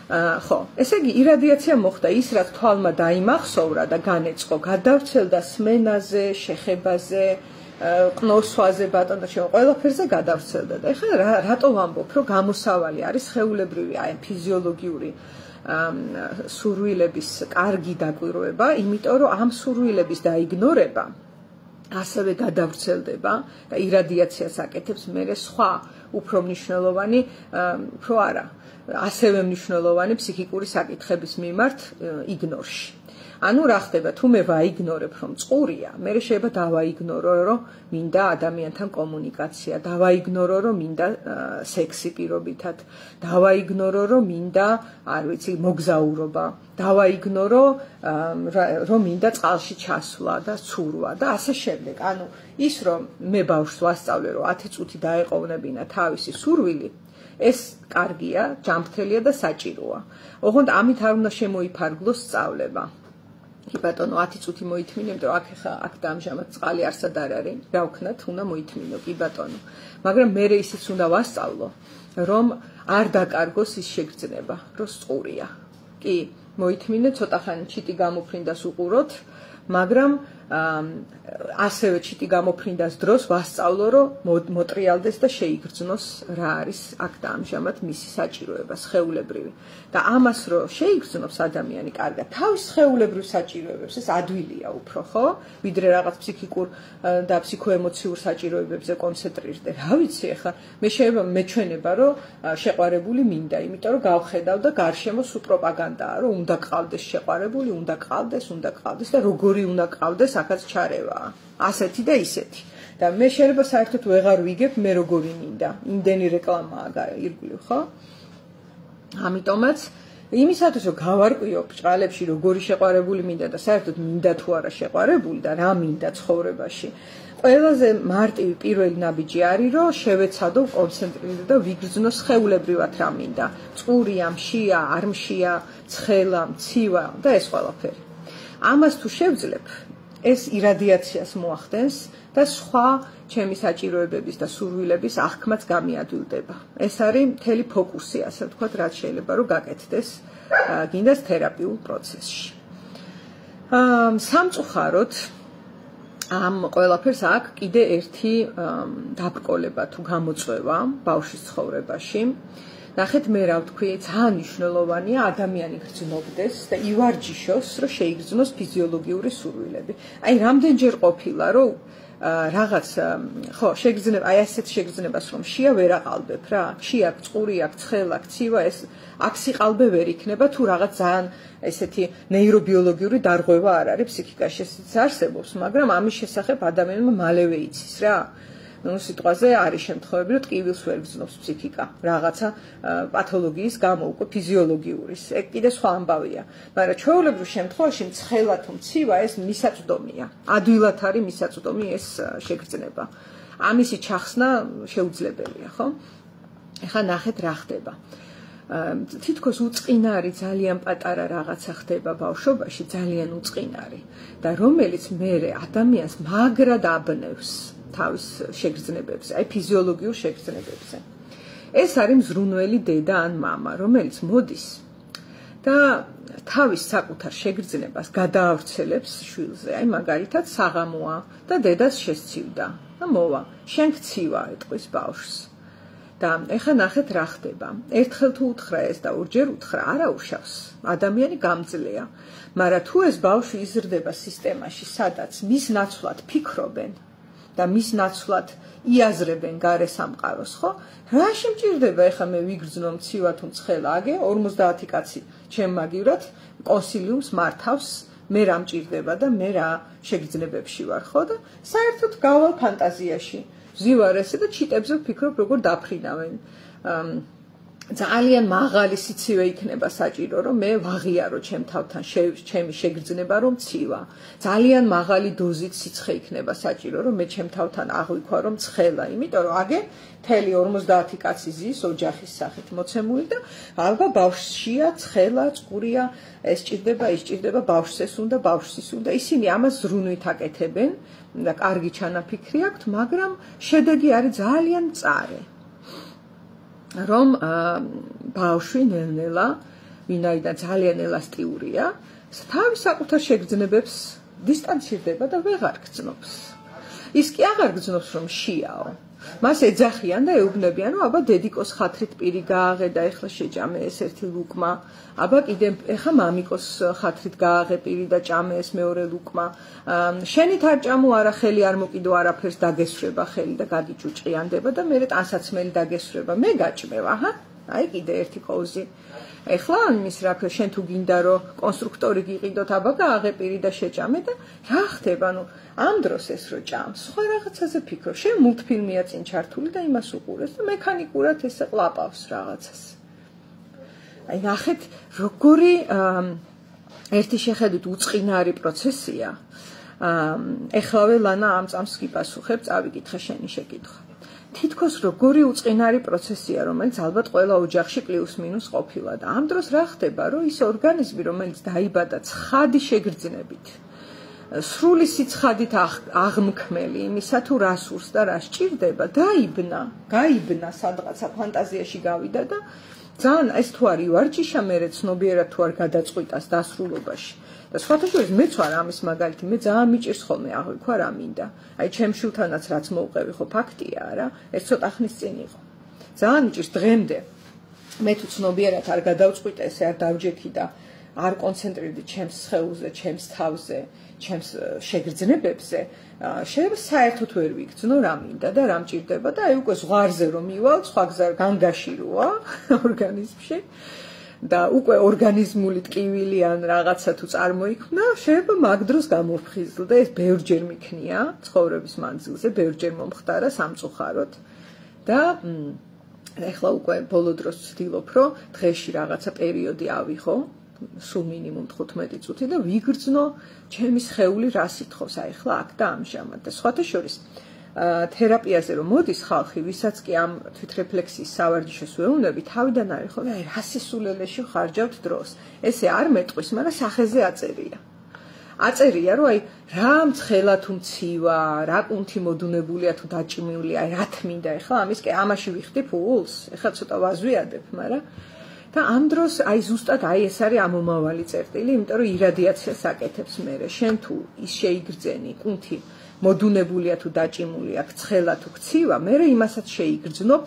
ხო, ესე იგი iradiatsiya მოხდა ის, რაც თვალმა დაიმახსოვრა და განეწყო, გადავრცელდა სმენაზე, შეხებაზე, ყნოსვაზე, ბატონო, ყველაფერზე გადავრცელდა და ეხლა რატო ვამბობ, რომ გამოსავალი არის სხეულებრივი, აი ფიზიოლოგიური სურვილების კარგი დაკვირვება, იმიტომ რომ ამ სურვილების დაიგნორება ასევე გადავრცელდება და iradiatsias აკეთებს მერე სხვა უფრო მნიშვნელოვანი, უფრო არა, ასევე მნიშვნელოვანი ფსიქიკური საკითხების მიმართ იგნორში. ანუ რა ხდება, თუ მე ვაიგნორებ, რომ წყურია, მე შეიძლება დავაიგნორო, რომ მინდა ადამიანთან კომუნიკაცია, დავაიგნორო, რომ მინდა სექსი პირობითად, დავაიგნორო, რომ მინდა, არ ვიცი, მოგზაურობა, დავაიგნორო, რომ მინდა წყალში ჩასვლა და ცურვა და ასე შემდეგ. ანუ ის, რომ მე ბავშვს ვასწავლე, რომ 10 წუთი დაეყოვნებინა თავისი სურვილი, ეს კარგია, ჯანმრთელია და საჭიროა. ოღონდ ამით არ უნდა შემოიფარგლოს სწავლება. კი ბატონო, 10 წუთი მოითმინე, იმიტომ რომ აქ ამჟამად წყალი არსად არ არის. რა ვქნათ, უნდა მოითმინო, კი ბატონო. მაგრამ მე ისიც უნდა ვასწავლო, რომ არ დაკარგოს ის შეგრძნება, რომ სწურია. კი, მოითმინე, ცოტა ხანი ჩიტი გამოფრინდას უყუროთ, მაგრამ ასევე ჩიტი გამოფრინდას დროს ვასწავლო, რომ მოტრიალდეს და შეიგრძნოს რა არის აქ და ამჟამად მისი საჭიროება სხეულებრივი. და ამას რომ შეიგრძნობს ადამიანი კარგად, თავის სხეულებრივ საჭიროებებს ეს ადვილია უფრო, ხო? ვიდრე რაღაც ფსიქიკურ და ფსიქოემოციურ საჭიროებებზე კონცენტრირდე. რა ვიცი, ახლა მე შეიძლება მეჩვენება, რომ შეყვარებული მინდა, იმიტომ რომ გავხედავ და გარშემო სულ პროპაგანდაა, რომ უნდა ყავდეს შეყვარებული, უნდა ყავდეს და როგორი უნდა ყავდეს, აქაც ჩარევაა. ასეთი და ისეთი. და მე შეიძლება საერთოდ ვეღარ ვიგებ მე როგორი მინდა. იმდენი რეკლამაა ირგვლივ, ხო? ამიტომაც იმისათვის რომ გავარკვიო ბჭყალებში როგორი შეყვარებული მინდა და საერთოდ მინდა თუ არა შეყვარებული და რა მინდა ცხოვრებაში. ყველაზე მარტივი პირველი ნაბიჯი არის რომ შევეცადო კონცენტრირდე და ვიგრძნო სხეულებრივად რა მინდა. წყურია, მშია, არ მშია, ცხელა, მცივა და ეს ყველაფერი. ამას თუ შევძლებ, ეს iradiatsias მოახდენს და სხვა ჩემი საჭიროებების და სურვილების აღქმაც გამიადვილდება. ეს არის მთელი ფოკუსი, ასე ვთქვათ, რაც შეიძლება რომ გაკეთდეს გინდას თერაპიულ პროცესში. სამწუხაროდ ამ ყველაფერს აქვს კიდე ერთი დაბრკოლება თუ გამოწვევა ბავშვის ცხოვრებაში. ნახეთ მე რა ვთქვი, ძალიან მნიშვნელოვანია ადამიანი გრძნობდეს და ივარჯიშოს, რომ შეიგრძნოს ფიზიოლოგიური სურვილები. აი რამდენჯერ ყოფილა, რომ რაღაც ხო, შეგრძნება, აი ასეთ შეგრძნებას რომ შია ვერ აყალბებ რა. შია, წყურია, ცხელა, ცივა, ეს აქ სიყალბე ვერ იქნება თუ რაღაც ძალიან ესეთი ნეირობიოლოგიური დარღვევა არ არის ფსიქიკაში, ესეც არსებობს, მაგრამ ამის შესახებ ადამიანმა მალევე იცის რა. ნუ სიტყვაზე არის შემთხვევები, რომ ტკივილს ვერ გრძნობს ფსიქიკა, რაღაცა პათოლოგიის გამო, უკვე ფიზიოლოგიურის. ეგ კიდე სხვა ამბავია. მაგრამ ჩვეულებრივ შემთხვევაში ცხელა თუ მცივა ეს მისაწვდომია. ადვილად არის მისაწვდომი ეს შეგრძნება. ამისი ჩახსნა შეუძლებელია, ხო? ეხლა ნახეთ რა ხდება. თითქოს უწყინარი ძალიან პატარა რაღაცა ხდება ბავშვობაში, ძალიან უწყინარი და რომელიც მერე ადამიანს მაგრად აბნევს თავის შეგრძნებებზე, აი ფიზიოლოგიურ შეგრძნებებზე. ეს არის მზრუნველი დედა ან მამა, რომელიც მოდის და თავის საკუთარ შეგრძნებას გადაავრცელებს შვილზე. აი მაგალითად საღამოა და დედას შესცივდა. და მოვა. შენ გცივა ეტყვის ბავშვს. და ეხლა ნახეთ რა ხდება. ერთხელ თუ უთხრა ეს და ორჯერ უთხრა, არა უშავს. ადამიანი გამძლეა. მაგრამ თუ ეს ბავშვი იზრდება სისტემაში, სადაც მის ნაცვლად ფიქრობენ და მის ნაცვლად იაზრებენ გარე სამყაროს, ხო? რა შემჭირდება ეხლა მე ვიგრძნო მცივა თუ ცხელა, აგე 50 კაცი ჩემ მაგივრად კონსილიუმს მართავს, მე რა მჭირდება და მე რა შეგრძნებებში ვარ, ხო? და საერთოდ გავალ ფანტაზიაში. ვზივარ ესე და ჩიტებზე ვფიქრობ, როგორ დაფრინავენ. ძალიან მაღალი სიცივე იქნება საჭირო, რომ მე ვაღიარო ჩემ თავთან ჩემი შეგრძნება რომ ცივა. ძალიან მაღალი დოზით სიცხე იქნება საჭირო, რომ მე ჩემ თავთან აღვიქვა რომ ცხელა, იმიტომ რომ აგე მთელი 50 კაცი ზის ოჯახის სახით მოცემული და ალბათ ბავშვშია, ცხელა, წყურია, ეს ჭირდება ბავშვს ეს უნდა, ბავშვს ის უნდა. ისინი ამას ზრუნვით აკეთებენ და კარგი ჩანაფიქრი აქვთ, მაგრამ შედეგი არის ძალიან მწარე. რომ ბავშვი ნელ-ნელა, ვინაიდან ძალიან ელასტიურია, თავის საკუთარ შეგრძნებებს დისტანცირდება და ვეღარ გრძნობს. ის კი აღარ გრძნობს, რომ შიაო. მას ეძახიან და ეუბნებიან, რომ აბა დედიკოს ხათრით პირი გააღე და ეხლა შეჭამე ეს ერთი ლუკმა. აბა კიდე ეხლა მამიკოს ხათრით გააღე პირი და ჭამე ეს მეორე ლუკმა. შენით არ ჭამო, არა ხელი არ მოკიდო, არაფერს დაგესვრება ხელი და გაგიჭუჭყიანდება და მერე ტანსაცმელი დაგესვრება. მე გაჭმევ, აჰა, აი კიდე ერთი კოუზი. ეხლა იმის რა ქვია, შენ თუ გინდა რომ კონსტრუქტორი გიყიდოთ, აბა გააღე პირი და შეჭამე და რა ხდება, ნუ ამ დროს ეს რო ჭამს, სხვა რაღაცაზე ფიქრო. შენ მულტფილმია წინ ჩართული და იმას უყურებს და მექანიკურად ესე ყლაპავს რაღაცას. აი ნახეთ, როგორი ერთი შეხედვით უწყინარი პროცესია. ეხლავე ლანა ამ წამს გიპასუხებ, წავიკითხე შენი შეკითხვა. თითქოს როგორი უწყინარი პროცესია, რომელიც ალბათ ყველა ოჯახში პლუს მინუს ყოფილა და ამ დროს რა ხდება, რომ ის ორგანიზმი, რომელიც დაიბადა ცხადი შეგრძნებით, სრული სიცხადით აღმქმელი იმისა თუ რა სურს და რა სჭირდება, გაიბნა სადღაცა ფანტაზიაში გავიდა და ძალიან ეს თუ არ ივარჯიშა მერე ცნობიერად თუ არ გადაწყვიტას დასრულობაში. და სხვათა შორის მეც ვარ ამის მაგალითი, მე ძალიან მიჭირს ხოლმე აღვიქვა რა მინდა. აი ჩემ შვილთანაც რაც მოვყევი ხო ფაქტია არა, ეს ცოტა ხნის წინ იყო. ძალიან მიჭირს დღემდე. მე თუ ცნობიერად არ გადავწყვიტე, ესე არ დავჯექი და არ კონცენტრირდი ჩემს სხეულზე, ჩემს თავზე, ჩემს შეგრძნებებზე, შეიძლება საერთოდ ვერ ვიგრძნო რა მინდა და რა მჭირდება და აი უკვე ზღვარზე რომ მივალ, სხვა გზა განგაში როა ორგანიზმში. და უკვე ორგანიზმული ტკივილი ან რაღაცა თუ წარმოიქმნა, შეიძლება მაგ დროს გამოვფხიზლდა, ეს ბევრჯერ მიქნია ცხოვრების მანძილზე, ბევრჯერ მომხდარა სამწუხაროდ და ეხლა უკვე ბოლო დროს ვცდილობ, რომ დღეში რაღაცა პერიოდი ავიღო, სულ მინიმუმ 15 წუთი და ვიგრძნო ჩემი სხეული რა სიტყავს აი ხლა აქ და ამჟამად და სხვათა შორის თერაპიაზე რომ მოდის ხალხი, ვისაც კი ამ თვითრეფლექსიის სავარჯიშოს ვეუბნები, თავიდან არის ხოლმე აი რა სისულელეში ხარჯავთ დროს. ესე არ მეტყვის, მაგრამ სახეზე აწერია. აწერია, რომ აი რა მცხელა თუ მცივა, რა კუნთი მოდუნებულია თუ დაჭიმულია, აი რა თმინდა ეხლა ამის კი ამაში ვიხდი ფულს, ეხლა ცოტა ვაზვიადებ, მაგრამ და ამ დროს აი ზუსტად აი ეს არის ამომავალი წერტილი, იმიტომ რომ ირადიაციას აკეთებს მერე. შენ თუ ის შეიგრძენი კუნთი მოდუნებულია თუ დაჭიმულია, ცხელა თუ ქცივა, მე იმასაც შეიგრძნობ,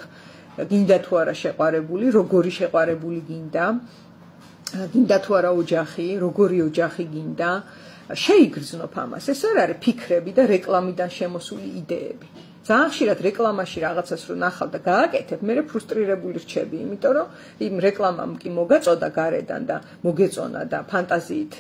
გინდა თუ არა შეყვარებული, როგორი შეყვარებული გინდა თუ არა ოჯახი, როგორი ოჯახი გინდა, შეიგრძნობ ამას. ეს არ არის ფიქრები და რეკლამიდან შემოსული იდეები. ძალიან ხშირად რეკლამაში რაღაცას რო ნახავ და გააკეთებ, მე ფრუსტრირებული რჩები, იმიტომ რომ იმ რეკლამამ კი მოგაწოდა გარედან და მოგეწონა და ფანტაზიით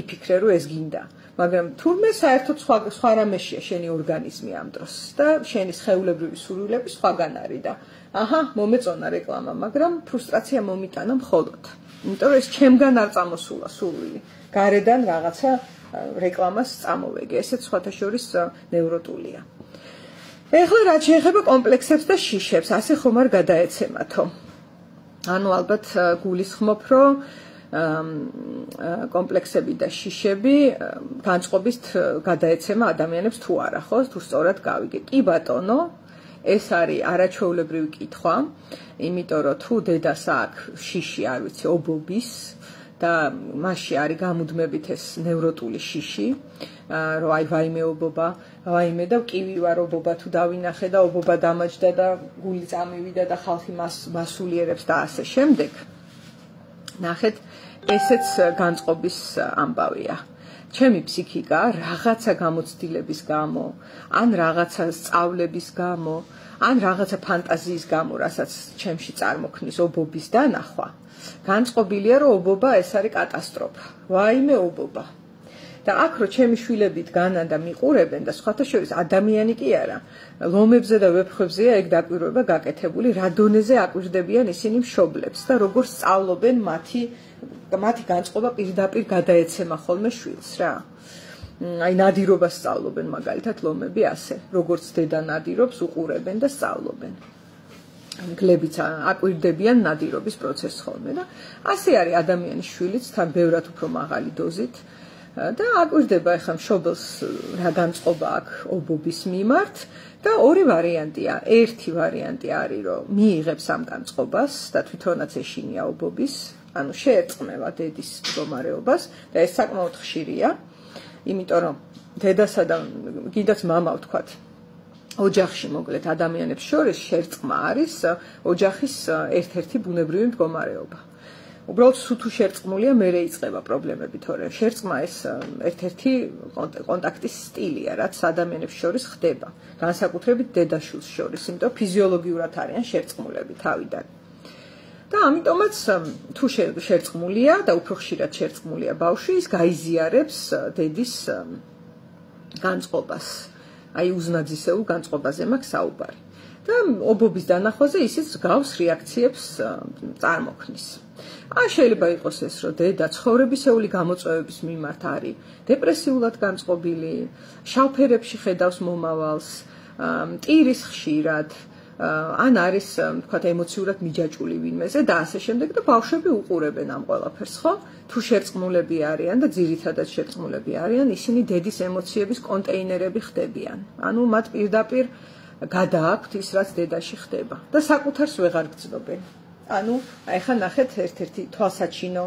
იფიქრე რომ ეს გინდა. მაგრამ თურმე საერთოდ სხვა რამეშია შენი ორგანიზმი ამ დროს და შენი სხეულებრივი სურვილები სხვაგან არის და აჰა, მომეწონა რეკლამა, მაგრამ ფრუსტრაცია მომიტანა მხოლოდ. იმიტომ რომ ეს ჩემგან არ წამოსულა სურვილი. გარედან რაღაცა რეკლამას წამოვეგე. ესეც სხვათა შორის ნევროტულია. ეხლა რაც შეეხება კომპლექსებს და შიშებს, ასე ხომ არ გადაეცემათო. ანუ ალბათ გულისხმობ, რომ კომპლექსები და შიშები განწყობით გადაეცემა ადამიანებს თუ არა, ხო? თუ სწორად გავიგე. კი ბატონო, ეს არის არაჩვეულებრივი კითხვა, იმიტომ რომ თუ დედას აქვს შიში, არ ვიცი, ობობის და მასში არის გამუდმებით ეს ნევროტული შიში, რომ აი ვაიმეობობა, ვაიმე და ვკივი ვარ ობობა თუ დავინახე და ობობა დამაჯდა და გული წამივიდა და ხალხი მასულიერებს და ასე შემდეგ. ნახეთ, ესეც განწყობის ამბავია. ჩემი ფსიქიკა რაღაცა გამოცდილების გამო, ან რაღაცა სწავლების გამო, ან რაღაცა ფანტაზიის გამო, რასაც ჩემში წარმოქმნის ობობის დანახვა, განწყობილია, რომ ობობა ეს არის კატასტროფა. ვაიმე ობობა. და აქ რო ჩემი შვილები დგანან და მიყურებენ და სხვათა შორის ადამიანი კი არა, ლომებზე და ვეფხვებზეა ეგ დაკვირვება გაკეთებული, რა დონეზე აკვირდებიან ისინი მშობლებს და როგორ სწავლობენ მათი განწყობა პირდაპირ გადაეცემა ხოლმე შვილს რა. აი ნადირობას სწავლობენ მაგალითად ლომები ასე, როგორც დედა ნადირობს, უყურებენ და სწავლობენ. გლებიც აკვირდებიან ნადირობის პროცესს ხოლმე და ასე არის ადამიანის შვილიც თან ბევრად უფრო მაღალი დოზით და აკვირდება ახლა მშობელს რა განწყობა აქვს ობობის მიმართ და ორი ვარიანტია. ერთი ვარიანტი არის, რომ მიიღებს ამ განწყობას და თვითონაც ეშინია ობობის, ანუ შეერწყმევა დედის მდგომარეობას და ეს საკმაოდ ხშირია, იმიტომ რომ დედასა და კიდაც მამა ვთქვათ, ოჯახში მოკლედ ადამიანებს შორის შერწყმა არის ოჯახის ერთ-ერთი ბუნებრივი მდგომარეობა. უბრალოდ სულ თუ შერწყმულია, მერე იწყება პრობლემები, თორემ შერწყმა ეს ერთ-ერთი კონტაქტის სტილია, რაც ადამიანებს შორის ხდება, განსაკუთრებით დედა-შვილს შორის, იმიტომ ფიზიოლოგიურად არიან შერწყმულები თავიდან. და ამიტომაც თუ შერწყმულია და უფრო ხშირად შერწყმულია ბავშვი, ის გაიზიარებს დედის განწყობას. აი უზნაძისეულ განწყობაზე მაქვს საუბარი. და ობობის დანახვაზე ისიც გავს რეაქციებს წარმოქმნის. შეიძლება იყოს ეს, რომ დედა ცხოვრებისეული გამოწვევების მიმართ არის დეპრესიულად განწყობილი, შავფერებში ხედავს მომავალს, მტირის ხშირად, ან არის, თქვათ, ემოციურად მიჯაჭვული ვინმეზე და ასე შემდეგ და ბავშვები უყურებენ ამ ყველაფერს, ხო? თუ შერწყმულები არიან და ძირითადად შერწყმულები არიან, ისინი დედის ემოციების კონტეინერები ხდებიან. ანუ მათ პირდაპირ გადააქვთ ის, რაც დედაში ხდება და საკუთარს ვეღარ გრძნობენ. ანუ ახლა ნახეთ ერთ-ერთი თვალსაჩინო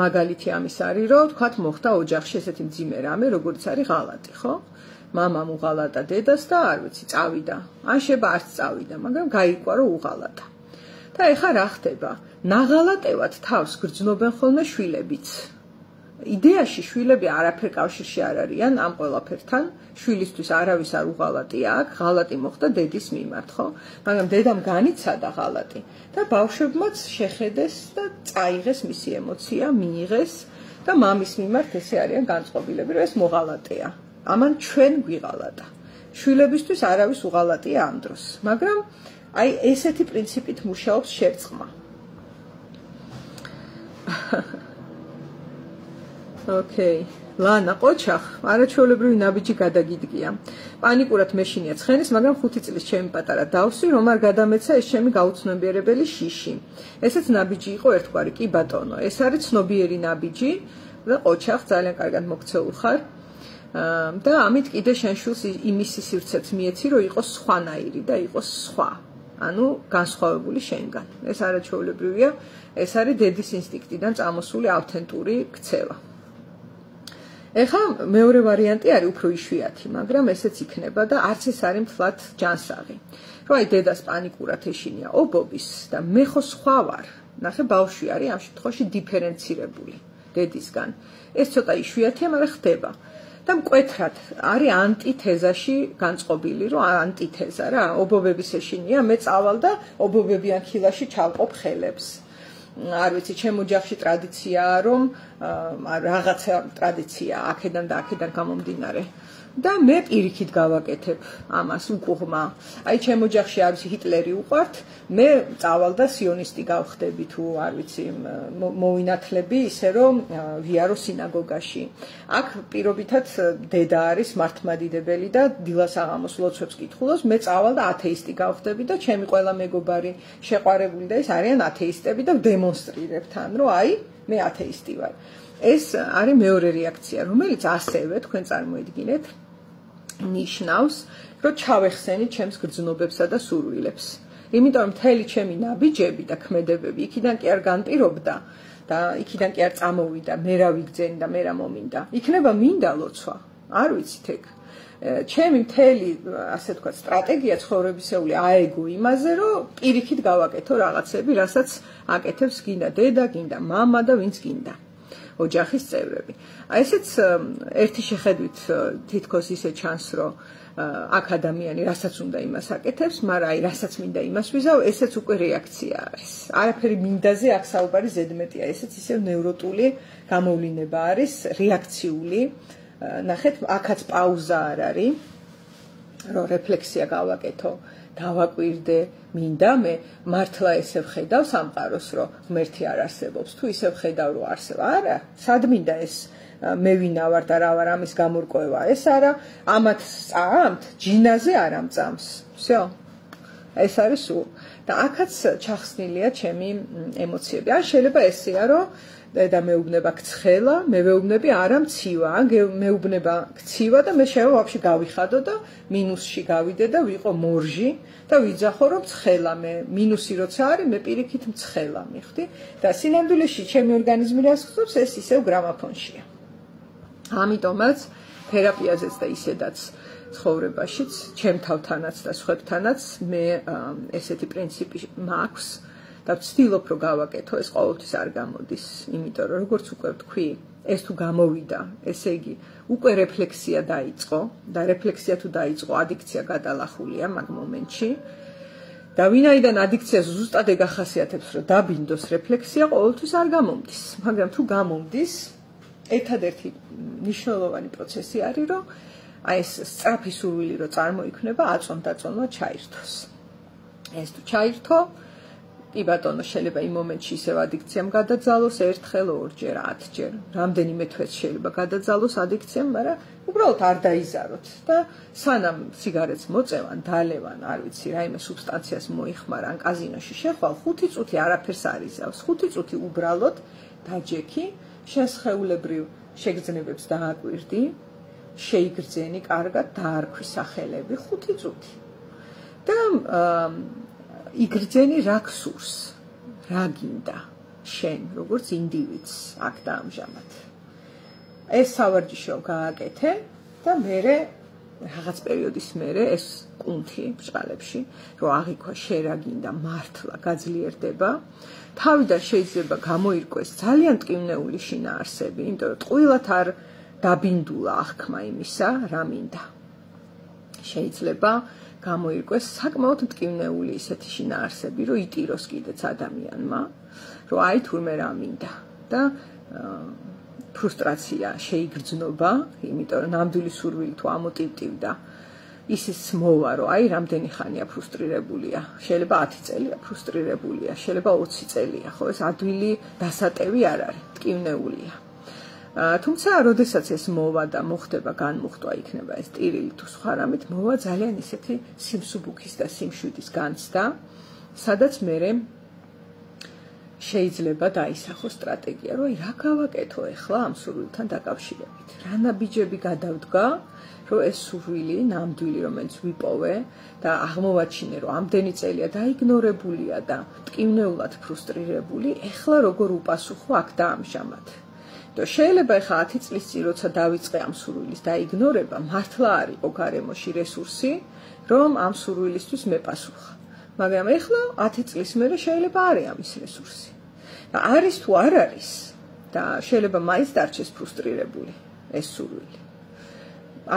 მაგალითი ამის არის, რომ თქვათ მოხდა ოჯახში ესეთი მძიმე რამე, როგორც არის ღალატი, ხო? მამამ უღალატა დედას და არ ვიცი, წავიდა. ან შეიძლება არც წავიდა, მაგრამ გაიგვა, რომ უღალატა. და ეხლა რა ხდება? ნაღალატევად თავს გრძნობენ ხოლმე შვილებიც. იდეაში შვილები არაფერ კავშირში არ არიან ამ ყველაფერთან, შვილისთვის არავის არ უღალატია აქ, ღალატი მოხდა დედის მიმართ, ხო? მაგრამ დედამ განიცადა ღალატი და ბავშვებმაც შეხედეს და წაიღეს მისი ემოცია, მიიღეს და მამის მიმართ ესე არიან განწყობილები, რომ ეს მოღალატეა. ამან ჩვენ გვიღალატა. შვილებისთვის არავის უღალატია ამ დროს, მაგრამ აი ესეთი პრინციპით მუშაობს შერწყმა. ოკეი. ლანა ყოჩახ, არაჩვეულებრივი ნაბიჯი გადაგიდგია. პანიკურად მეშინია ცხენის, მაგრამ 5 წლის ჩემი პატარა დავსვი, რომ არ გადამეცა ეს ჩემი გაუცნობიერებელი შიში. ესეც ნაბიჯი იყო ერთგვარი, კი ბატონო. ეს არის ცნობიერი ნაბიჯი და ყოჩახ ძალიან კარგად მოქცეულ ხარ. და ამით კიდე შენ შვილს იმისი სივრცეც მიეცი, რომ იყოს სხვანაირი და იყოს სხვა. ანუ განსხვავებული შენგან. ეს არაჩვეულებრივია, ეს არის დედის ინსტინქტიდან წამოსული ავთენტური ქცევა. ეხლა მეორე ვარიანტი არის უფრო იშვიათი, მაგრამ ესეც იქნება და არც ეს არის მთლად ჯანსაღი. რომ აი დედას პანიკურად ეშინია ობობის და მე ხო სხვა ვარ. ნახე, ბავშვი არის ამ შემთხვევაში დიფერენცირებული დედისგან. ეს ცოტა იშვიათია, მაგრამ ხდება. და მკვეთრად არის ანტითეზაში განწყობილი, რომ ანტითეზა რა, ობობების ეშინია, მე წავალ და ობობებიან ხილაში ჩავყობ ხელებს. არ ვიცი, ჩემ ოჯახში ტრადიციაა, რომ რაღაცა ტრადიცია აქედან და აქედან გამომდინარე. და მე პირიქით გავაკეთებ ამას უკუღმა. აი ჩემ ოჯახში არ ვიცი ჰიტლერი უყვართ, მე წავალ და სიონისტი გავხდები თუ არ ვიცი მოვინათლები ისე რომ ვიარო სინაგოგაში. აქ პირობითად დედა არის მართლმადიდებელი და დილას აღამოს ლოცვებს კითხულობს, მე წავალ და ათეისტი გავხდები და ჩემი ყველა მეგობარი შეყვარებული და ეს არიან ათეისტები და ვდემონსტრირებ თან, რომ აი მე ათეისტი ვარ. ეს არის მეორე რეაქცია, რომელიც ასევე თქვენ წარმოიდგინეთ ნიშნავს, რომ ჩავეხსენით ჩემს გრძნობებსა და სურვილებს. იმიტომ რომ მთელი ჩემი ნაბიჯები და ქმედებები იქიდან კი არ განპირობდა, და იქიდან კი არ წამოვიდა, მე რა ვიგძენი და მე რა მომინდა. იქნება მინდა ლოცვა. არ ვიცით ეგ. ჩემი მთელი, ასე ვთქვათ, სტრატეგია ცხოვრებისეული აეგო იმაზე, რომ პირიქით გავაკეთო რაღაცები, რასაც აკეთებს გინდა დედა, გინდა მამა და ვინც გინდა. ოჯახის წევრები. აი ესეც ერთი შეხედვით თითქოს ისე ჩანს, რომ აქ ადამიანი რასაც უნდა იმას აკეთებს, მაგრამ აი რასაც მინდა იმას ვიზავ, ესეც უკვე რეაქცია არის. არაფერი მინდაზე აქ საუბარი ზედმეტია, ესეც ისევ ნევროტული გამოვლინება არის, რეაქციული. ნახეთ, აქაც პაუზა არ არის, რომ რეფლექსია გავაკეთო, დავაკვირდე, მინდა მე მართლა ესე ვხედავ სამყაროს, რომ ღმერთი არ არსებობს, თუ ისე ვხედავ, რომ არსება, არა, სად მინდა ეს მე ვინა ვარ და რა ვარ ამის გამორკვევა, ეს არა, ამათ სწამთ, ჯინაზე არ ამწამს. всё. ეს არის სულ. და აქაც ჩახსნილია ჩემი ემოციები. ან შეიძლება ესეა, რომ და მეუბნება ქცხელა, მე ვეუბნები არა მცივა, ან მეუბნება ქცივა და მე შეიძლება ვაფშე გავიხადო და მინუსში გავიდე და ვიყო მორჟი და ვიძახო რომ ცხელა მე მინუსი როცა არის მე პირიქით მცხელა მიხდი და სინამდვილეში ჩემი ორგანიზმი რას ხსოვს ეს ისევ გრამაფონშია. ამიტომაც თერაპიაზეც და ისედაც ცხოვრებაშიც, ჩემ თავთანაც და სხვებთანაც მე ესეთი პრინციპი მაქვს და ვცდილობ რომ გავაკეთო, ეს ყოველთვის არ გამოდის, იმიტომ რომ როგორც უკვე ვთქვი, ეს თუ გამოვიდა, ესე იგი უკვე რეფლექსია დაიწყო და რეფლექსია თუ დაიწყო, ადიქცია გადალახულია მაგ მომენტში. და ვინაიდან ადიქციას ზუსტად ეგ ახასიათებს, რომ დაბინდოს რეფლექსია, ყოველთვის არ გამომდის, მაგრამ თუ გამომდის, ერთადერთი მნიშვნელოვანი პროცესი არის, რომ აი ეს სწრაფი სურვილი რო წარმოიქმნება, აწონ-დაწონვა ჩაირთოს. ეს თუ ჩაირთო, კი ბატონო, შეიძლება იმ მომენტში ისევ ადიქციამ გადაძალოს ერთხელ, ორჯერ, 10ჯერ, რამდენიმე თვეს შეიძლება გადაძალოს ადიქციამ, მაგრამ უბრალოდ არ დაიზაროთ და სანამ სიგარეტს მოწევან, დალევან, არ ვიცი, რაიმე სუბსტანციას მოიხმარან, კაზინოში შეხვალ, 5 წუთი არაფერს არ იზავს, 5 წუთი უბრალოდ დაჯექი, შენ სხეულებრივ შეგრძნებებს დააკვირდი, შეიგრძენი კარგად, დაარქვი სახელები 5 წუთი. და იგრძენი რა გსურს, რა გინდა შენ, როგორც ინდივიდს აქ და ამჟამად. ეს სავარჯიშო გააკეთე და მერე რაღაც პერიოდის მერე ეს კუნთი ბჭყალებში, რომ აღიქვა შენ რა გინდა მართლა გაძლიერდება. თავიდან შეიძლება გამოირკვეს ძალიან ტკივნეული შინაარსები, იმიტომ რომ ტყუილად არ დაბინდულა აღქმა იმისა, რა მინდა. შეიძლება გამოირკვეს საკმაოდ მტკივნეული ისეთი შინაარსები, რომ იტიროს კიდეც ადამიანმა, რომ აი თურმე რა მინდა და ფრუსტრაცია შეიგრძნობა, იმიტომ რომ ნამდვილი სურვილი თუ ამოტივტივდა, ისიც მოვა, რომ აი რამდენი ხანია ფრუსტრირებულია, შეიძლება 10 წელია ფრუსტრირებულია, შეიძლება 20 წელია, ხო, ეს ადვილი დასატევი არ არის, მტკივნეულია. თუმცა, როდესაც ეს მოვა და მოხდება განმუხტვა იქნება ეს ტირილი თუ სხვა რამით, მოვა ძალიან ისეთი სიმსუბუქის და სიმშვიდის განცდა, სადაც მერე შეიძლება დაისახო სტრატეგია, რომ რა გავაკეთო ახლა ამ სურვილთან დაკავშირებით. რა ნაბიჯები გადავდგა, რომ ეს სურვილი ნამდვილი, რომელიც ვიპოვე და აღმოვაჩინე, რომ ამდენი წელია დაიგნორებულია და მტკივნეულად ფრუსტრირებული, ახლა როგორ უპასუხო აქ და ამჟამად. და შეიძლება ახლა 10 წლის წინ როცა დავიწყე ამ სურვილის დაიგნორება, მართლა არ იყო გარემოში რესურსი, რომ ამ სურვილისთვის მეპასუხა. მაგრამ ახლა 10 წლის მერე შეიძლება არის ამის რესურსი. და არის თუ არ არის და შეიძლება მაინც დარჩეს ფრუსტრირებული ეს სურვილი.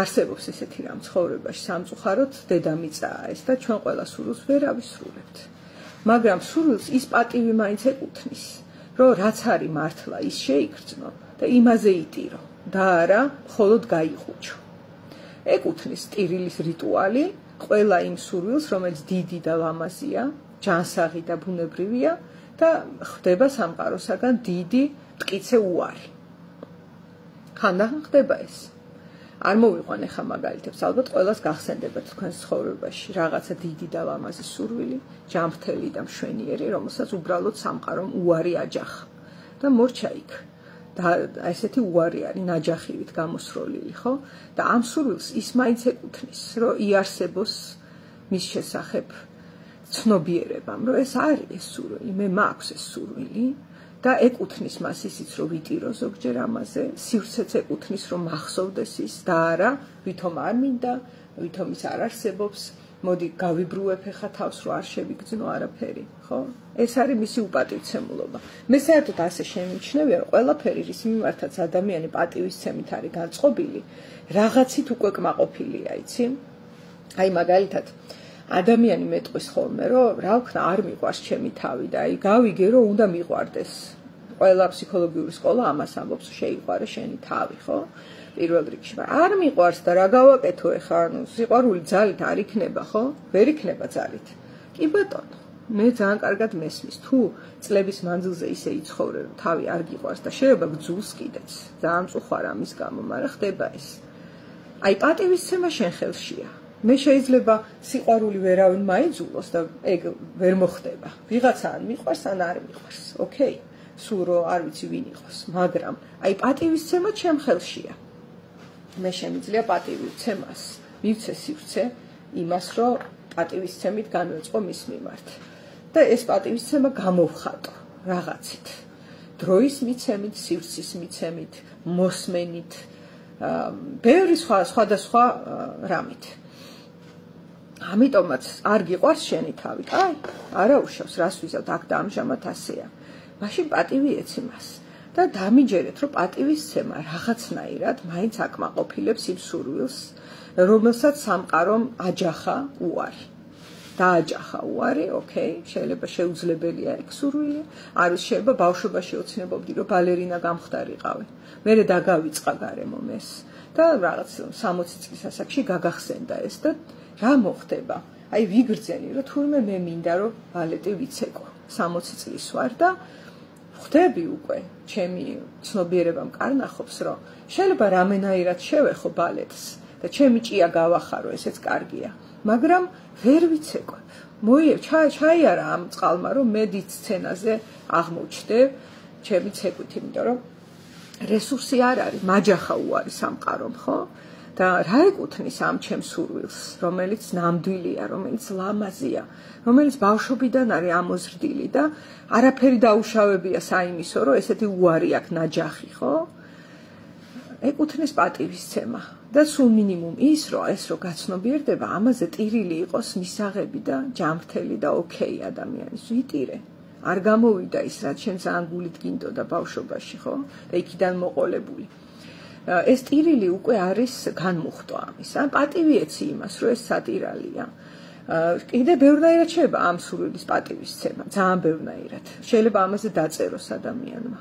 არსებობს ესეთი რამ ცხოვრებაში სამწუხაროდ დედამიწაა ეს და ჩვენ ყველა სურვილს ვერ ავისრულებთ. მაგრამ სურვილს ის პატივი მაინც ეკუთვნის, რომ რაც არის მართლა ის შეიგრძნო და იმაზე იტირო და არა მხოლოდ გაიხუჩო. ეკუთვნის ტირილის რიტუალი ყველა იმ სურვილს, რომელიც დიდი და ლამაზია, ჯანსაღი და ბუნებრივია და ხდება სამყაროსაგან დიდი მტკიცე უარი. ხანდახან ხდება ეს. არ მოვიყვან ახლა მაგალითებს, ალბათ ყველას გახსენდებათ თქვენს ცხოვრებაში რაღაცა დიდი და ლამაზი სურვილი, ჯანმრთელი და მშვენიერი, რომელსაც უბრალოდ სამყარომ უარი აჯახა და მორჩა იქ. და ესეთი უარი არის ნაჯახივით გამოსროლილი, ხო? და ამ სურვილს ის მაინც ეკუთვნის, რომ იარსებოს მის შესახებ ცნობიერებამ, რომ ეს არის ეს სურვილი, მე მაქვს ეს სურვილი და ეკუთვნის მას ისიც რომ ვიტირო ზოგჯერ ამაზე, სივრცეც ეკუთვნის რომ მახსოვდეს ის და არა, ვითომ არ მინდა, ვითომ ის არ არსებობს, მოდი გავიბრუებ ხა თავს რომ არ შევიგრძნო არაფერი, ხო? ეს არის მისი უპატივცემულობა. მე საერთოდ ასე შემიჩნევია, რომ ყველაფერი რის მიმართაც ადამიანი პატივისცემით არის განწყობილი, რაღაცით უკვე კმაყოფილია, იცი? აი მაგალითად ადამიანი მეტყვის ხოლმე, რომ რა ვქნა, არ მიყვარს ჩემი თავი და აი გავიგე, რომ უნდა მიყვარდეს. ყველა ფსიქოლოგიური სკოლა ამას ამბობს, შეიყვარე შენი თავი, ხო? პირველ რიგში, არ მიყვარს და რა გავაკეთო ეხლა, სიყვარული ძალით არ იქნება, ხო? ვერ იქნება ძალით. კი ბატონო, მე ძალიან კარგად მესმის, თუ წლების მანძილზე ისე იცხოვრე, რომ თავი არ გიყვარს და შეიძლება გძულს კიდეც. ძალიან მწუხვარ ამის გამო, მაგრამ ხდება ეს. აი პატივისცემა შენ ხელშია. მე შეიძლება სიყვარული ვერავინ მაიძულოს და ეგ ვერ მოხდება. ვიღაცა ან მიყვარს, ან არ მიყვარს. ოკეი? სულ რო არ ვიცი ვინ იყოს, მაგრამ აი პატივისცემა ჩემ ხელშია. მე შემიძლია პატივისცემას მივცე სივრცე იმას, რომ პატივისცემით განვეწყო მის მიმართ. და ეს პატივისცემა გამოვხატო რაღაცით. დროის მიცემით, სივრცის მიცემით, მოსმენით, ბევრი სხვადასხვა რამით. ამიტომაც არ გიყვარს შენი თავი, აი, არა უშავს, რას ვიზავთ, აქ და ამჟამად ასეა. მაშინ პატივი ეცი მას. და დამიჯერეთ, რომ პატივისცემა რაღაცნაირად მაინც აკმაყოფილებს იმ სურვილს, რომელსაც სამყარომ აჯახა უარი. დააჯახა უარი, ოკეი, შეიძლება შეუძლებელია ეგ სურვილი, არის შეიძლება ბავშვობაში ოცნებობდი, რომ ბალერინა გამხდარიყავი. მერე დაგავიწყა გარემო ეს და რაღაც 60 წლის ასაკში გაგახსენდა ეს და რა მოხდება? აი ვიგრძენი, რომ თურმე მე მინდა რომ ბალეტი ვიცეკო. 60 წლის ვარ და ხვდები უკვე ჩემი ცნობიერება მკარნახობს, რომ შეიძლება რამენაირად შევეხო ბალეტს და ჩემი ჭია გავახარო, ესეც კარგია, მაგრამ ვერ ვიცეკვებ. ჩაიარა ამ წყალმა, რომ მე დიდ სცენაზე აღმოჩნდე ჩემი ცეკვით, იმიტომ რომ რესურსი არ არის, მაჯახა უარი სამყარომ, ხო? და რა ეკუთვნის ამ ჩემს სურვილს, რომელიც ნამდვილია, რომელიც ლამაზია, რომელიც ბავშვობიდან არის ამოზრდილი და არაფერი დაუშავებია საიმისო, რომ ესეთი უარი აქვს ნაჯახი, ხო? ეკუთვნის პატივისცემა და სულ მინიმუმ ის, რომ ეს რო გაცნობიერდება, ამაზე ტირილი იყოს მისაღები და ჯანმრთელი და ოკეი ადამიანის. ვიტირე. არ გამოვიდა ის, რაც შენ ძალიან გულით გინდოდა ბავშვობაში, ხო? და იქიდან მოყოლებული. ეს ტირილი უკვე არის განმუხტვა ამის. ან პატივი ეცი იმას, რომ ეს სატირალია. კიდე ბევრნაირად შეიძლება ამ სურვილის პატივისცემა, ძალიან ბევრნაირად. შეიძლება ამაზე დაწეროს ადამიანმა.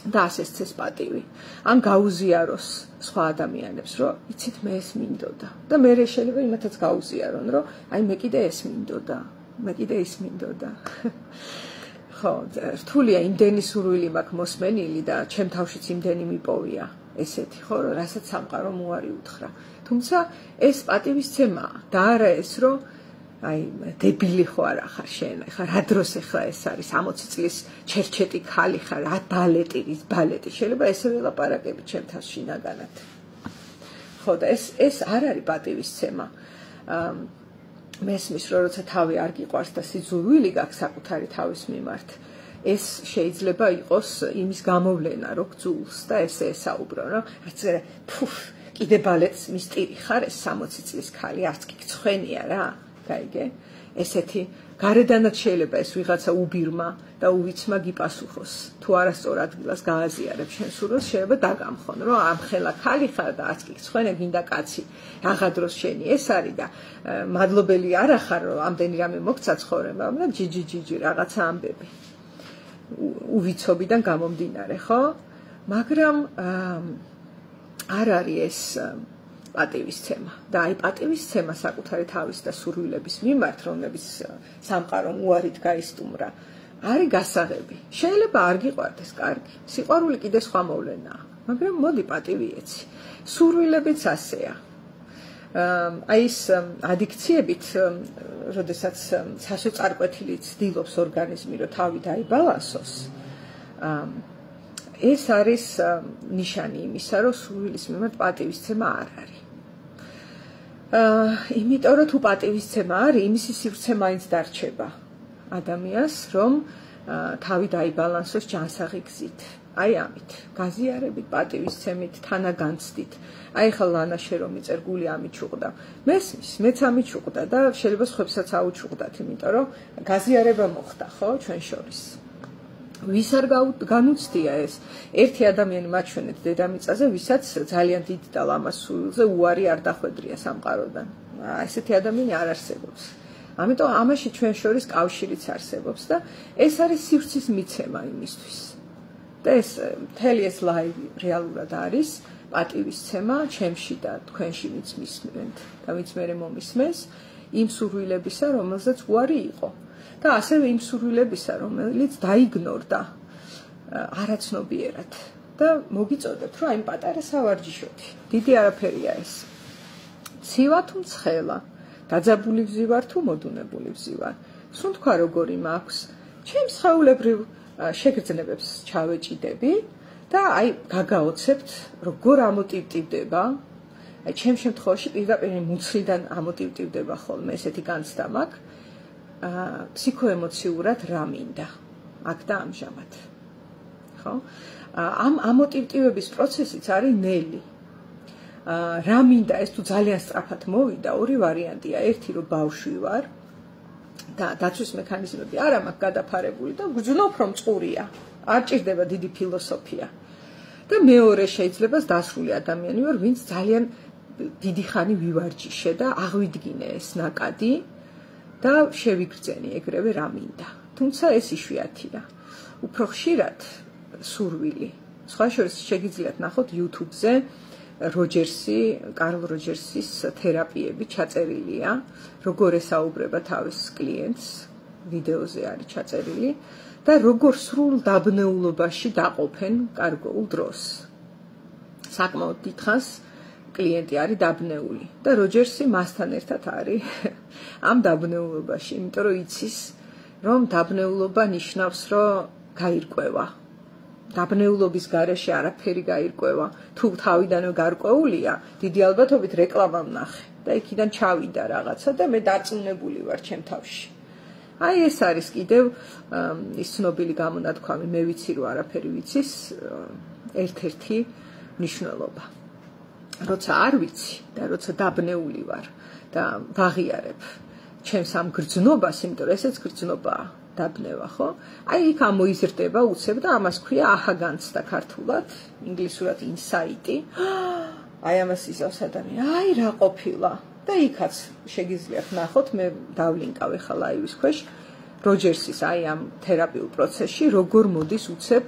და ასე სცეს პატივი. ან გაუზიაროს სხვა ადამიანებს, რომ იცით მე ეს მინდოდა. და მე შეიძლება იმათაც გაუზიარონ, რომ აი მე კიდე ეს მინდოდა. მე კიდე ის მინდოდა. ხო, რთულია იმდენი სურვილი მაქვს მოსმენილი და ჩემ თავშიც იმდენი მიპოვია. ესეთი ხო, რასაც სამყარომ უარი უთხრა. თუმცა ეს პატივისცემაა და არა ეს, რომ აი დებილი ხო არა ხარ შენ, ხა რა დროს ახლა ეს არის 60 წლის ჩერჩეტი ქალი ხარ, რა ბალეტი, შეიძლება ესე ველაპარაკები ჩემთან შინაგანად. ხო და ეს არ არის პატივისცემა. მესმის რომ როცა თავი არ გიყვარს და სიძულვილი გაქვს საკუთარი თავის მიმართ, ეს შეიძლება იყოს იმის გამოვლენა, რომ გძულს და ესე ესაუბრო, რომ რაც კიდე ბალეტს მისტირი ხარ ეს 60 წლის ქალი, არც კი გცხვენია რა, გაიგე? ესეთი გარედანაც შეიძლება ეს ვიღაცა უბირმა და უვიცმა გიპასუხოს. თუ არასწორ ადგილას გააზიარებ შენ სურვილს, შეიძლება დაგამხონ, რომ ამ ხელა ქალი ხარ და არც კი გცხვენე გინდა კაცი. რაღა დროს შენი ეს არის და მადლობელი არა ხარ, რომ ამდენი რამე მოგცა ცხოვრება, მაგრამ ჯიჯი რაღაცა ამბები. უვიცობიდან გამომდინარე, ხო? მაგრამ არ არის ეს პატივისცემა და აი პატივისცემა საკუთარი თავის და სურვილების მიმართ, რომლებიც სამყარომ უარით გაისტუმრა, არის გასაღები. შეიძლება არ გიყვარდეს, კარგი. სიყვარული კიდე სხვა მოვლენაა, მაგრამ მოდი პატივი ეცი. სურვილებიც ასეა. აი ეს ადიქციებით, როდესაც სასოწარკვეთილი ცდილობს ორგანიზმი, რომ თავი დაიბალანსოს, ეს არის ნიშანი იმისა, რომ სურვილის მიმართ პატივისცემა არ არის. იმიტომ რომ თუ პატივისცემა არის, იმისი სივრცე მაინც დარჩება ადამიანს, რომ თავი დაიბალანსოს ჯანსაღი გზით. აი ამით, გაზიარებით, პატივისცემით, თანაგანცდით. აი ხა ლანაშე რომ მიწერ გული ამით ჩუყდა. მესმის, მეც ამით ჩუყდა და შეიძლება სხვებსაც აუჩუყდათ, იმიტომ რომ გაზიარება მოხდა, ხო, ჩვენ შორის. ვის არ განუცდია ეს? ერთი ადამიანი მაჩვენეთ დედამიწაზე, ვისაც ძალიან დიდ და ლამაზ სულზე უარი არ დახვედრია სამყაროდან. ესეთი ადამიანი არ არსებობს. ამიტომ ამაში ჩვენ შორის კავშირიც არსებობს და ეს არის სივრცის მიცემა იმისთვის. და ეს მთელი ეს ლაივი რეალურად არის პატივისცემა ჩემში და თქვენში ვინც მისმენთ და ვინც მე მომისმენს იმ სურვილებისა, რომელზეც უარი იყო. და ასევე იმ სურვილებისა, რომელიც დაიგნორდა არაცნობიერად და მოგიწოდებთ, რომ აი პატარა სავარჯიშოთი. დიდი არაფერია ეს. ცივა თუ მცხელა, დაძაბული ვზივარ თუ მოდუნებული ვზივარ. სულ თქვა როგორი მაქვს, ჩემს ხაულებრივ შეგრძნებებს ჩავეჭიდები და აი გაგაოცებთ, როგორ ამოტივტივდება. აი ჩემ შემთხვევაში პირდაპირ მუცლიდან ამოტივტივდება ხოლმე ესეთი განცდა მაქვს. ფსიქოემოციურად რა მინდა აქ და ამჟამად. ხო? ამ ამოტივტივების პროცესიც არის ნელი. რა მინდა ეს თუ ძალიან სწრაფად მოვიდა, ორი ვარიანტია. ერთი რომ ბავშვი ვარ და დაცვის მექანიზმები არა მაქვს გადაფარებული და ვგრძნობ რომ წყურია. არ ჭირდება დიდი ფილოსოფია. და მეორე შეიძლება დასრული ადამიანი ვარ, ვინც ძალიან დიდი ხანი ვივარჯიშე და აღვიდგინე ეს ნაკადი და შევიგრძენი ეგრევე რა მინდა. თუმცა ეს იშვიათია. უფრო ხშირად სურვილი. სხვა შორის შეგიძლიათ ნახოთ YouTube-ზე კარლ როჯერსის თერაპიები ჩაწერილია, როგორ ესაუბრება თავის კლიენტს, ვიდეოზე არის ჩაწერილი და როგორ სრულ დაბნეულობაში დაყოფენ გარკვეულ დროს. საკმაოდ დიდხანს კლიენტი არის დაბნეული და როჯერსი მასთან ერთად არის ამ დაბნეულობაში, იმიტომ რომ იცის, რომ დაბნეულობა ნიშნავს, რომ გაირკვევა. დაბნეულობის გარეშე არაფერი გაირკვევა. თუ თავიდანვე გარკვეულია, დიდი ალბათობით რეკლამა ვნახე და იქიდან ჩავიდა რაღაცა და მე დარწმუნებული ვარ ჩემ თავში. აი ეს არის კიდევ ის ცნობილი გამონათქვამი, მე ვიცი რომ არაფერი ვიცის, ერთ-ერთი მნიშვნელობა. როცა არ ვიცი და როცა დაბნეული ვარ და ვაღიარებ ჩემს ამ გრძნობას, იმიტომ რომ ესეც გრძნობაა, დაბნევა, ხო? აი იქ ამოიზრდება უცებ და ამას ქვია აჰაგანცდა ქართულად, ინგლისურად ინსაიტი. აი ამას იზავს ადამიანი, აი რა ყოფილა. და იქაც შეგიძლიათ ნახოთ, მე დავლინკავ ახლა ლაივის ქვეშ როჯერსის აი ამ თერაპიულ პროცესში როგორ მოდის უცებ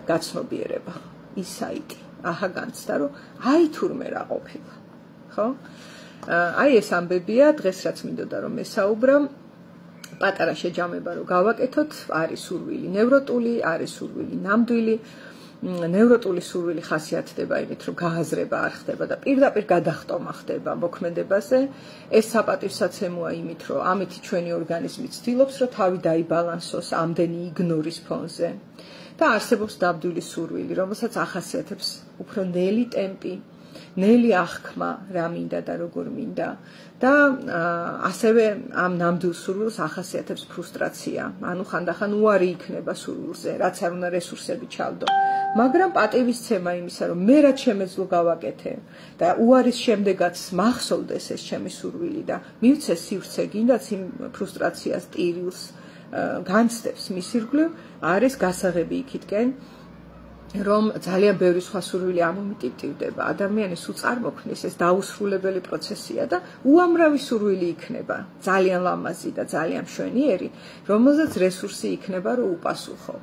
გაცნობიერება, ინსაიტი, აჰაგანცდა, რომ აი თურმე რა ყოფილა, ხო? აი ეს ამბებია დღეს რაც მინდოდა რომ მესაუბრა. პატარა შეჯამება რომ გავაკეთოთ, არის სურვილი ნევროტული, არის სურვილი ნამდვილი. ნევროტული სურვილი ხასიათდება იმით, რომ გააზრება არ ხდება და პირდაპირ გადახტომა ხდება მოქმედებაზე. ეს საპატივსაცემოა იმით, რომ ამითი ჩვენი ორგანიზმი ცდილობს, რომ თავი დაიბალანსოს ამდენი იგნორის ფონზე. და არსებობს ნამდვილი სურვილი, რომელსაც ახასიათებს უფრო ნელი ტემპი, ნელი აღქმა, რა მინდა და როგორ მინდა. და ასევე ამ ნამდვილ სურვილს ახასიათებს ფრუსტრაცია. ანუ ხანდახან უარი იქნება სურვილზე, რაც არ უნდა რესურსები ჩავდო. მაგრამ პატივისცემა იმისა, რომ მე რაც შემეძლო გავაკეთე და უარის შემდეგაც მახსოვდეს ეს ჩემი სურვილი და მივცე სივრცე, გინდაც იმ ფრუსტრაციას, ტირილს განცდებს მის ირგვლივ, არის გასაღები იქითკენ, რომ ძალიან ბევრი სხვა სურვილი ამომიტივტივდება. ადამიანის უწარმოქმნის ეს დაუსრულებელი პროცესია და უამრავი სურვილი იქნება, ძალიან ლამაზი და ძალიან მშვენიერი, რომელზეც რესურსი იქნება, რომ უპასუხო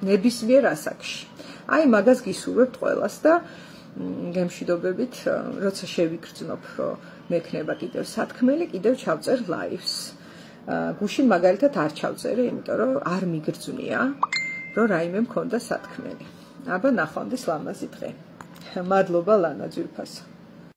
ნებისმიერ ასაკში. აი მაგას გისურვებთ ყველას და გემშვიდობებით, როცა შევიგრძნობ, რომ მექნება კიდევ სათქმელი, კიდევ ჩავწერ ლაივს. გუშინ მაგალითად არ ჩავწერე, იმიტომ რომ არ მიგრძნია, რომ რაიმე მქონდა სათქმელი. აბა ნახვამდის ლამაზი დღე. მადლობა ლანა ძვირფასო.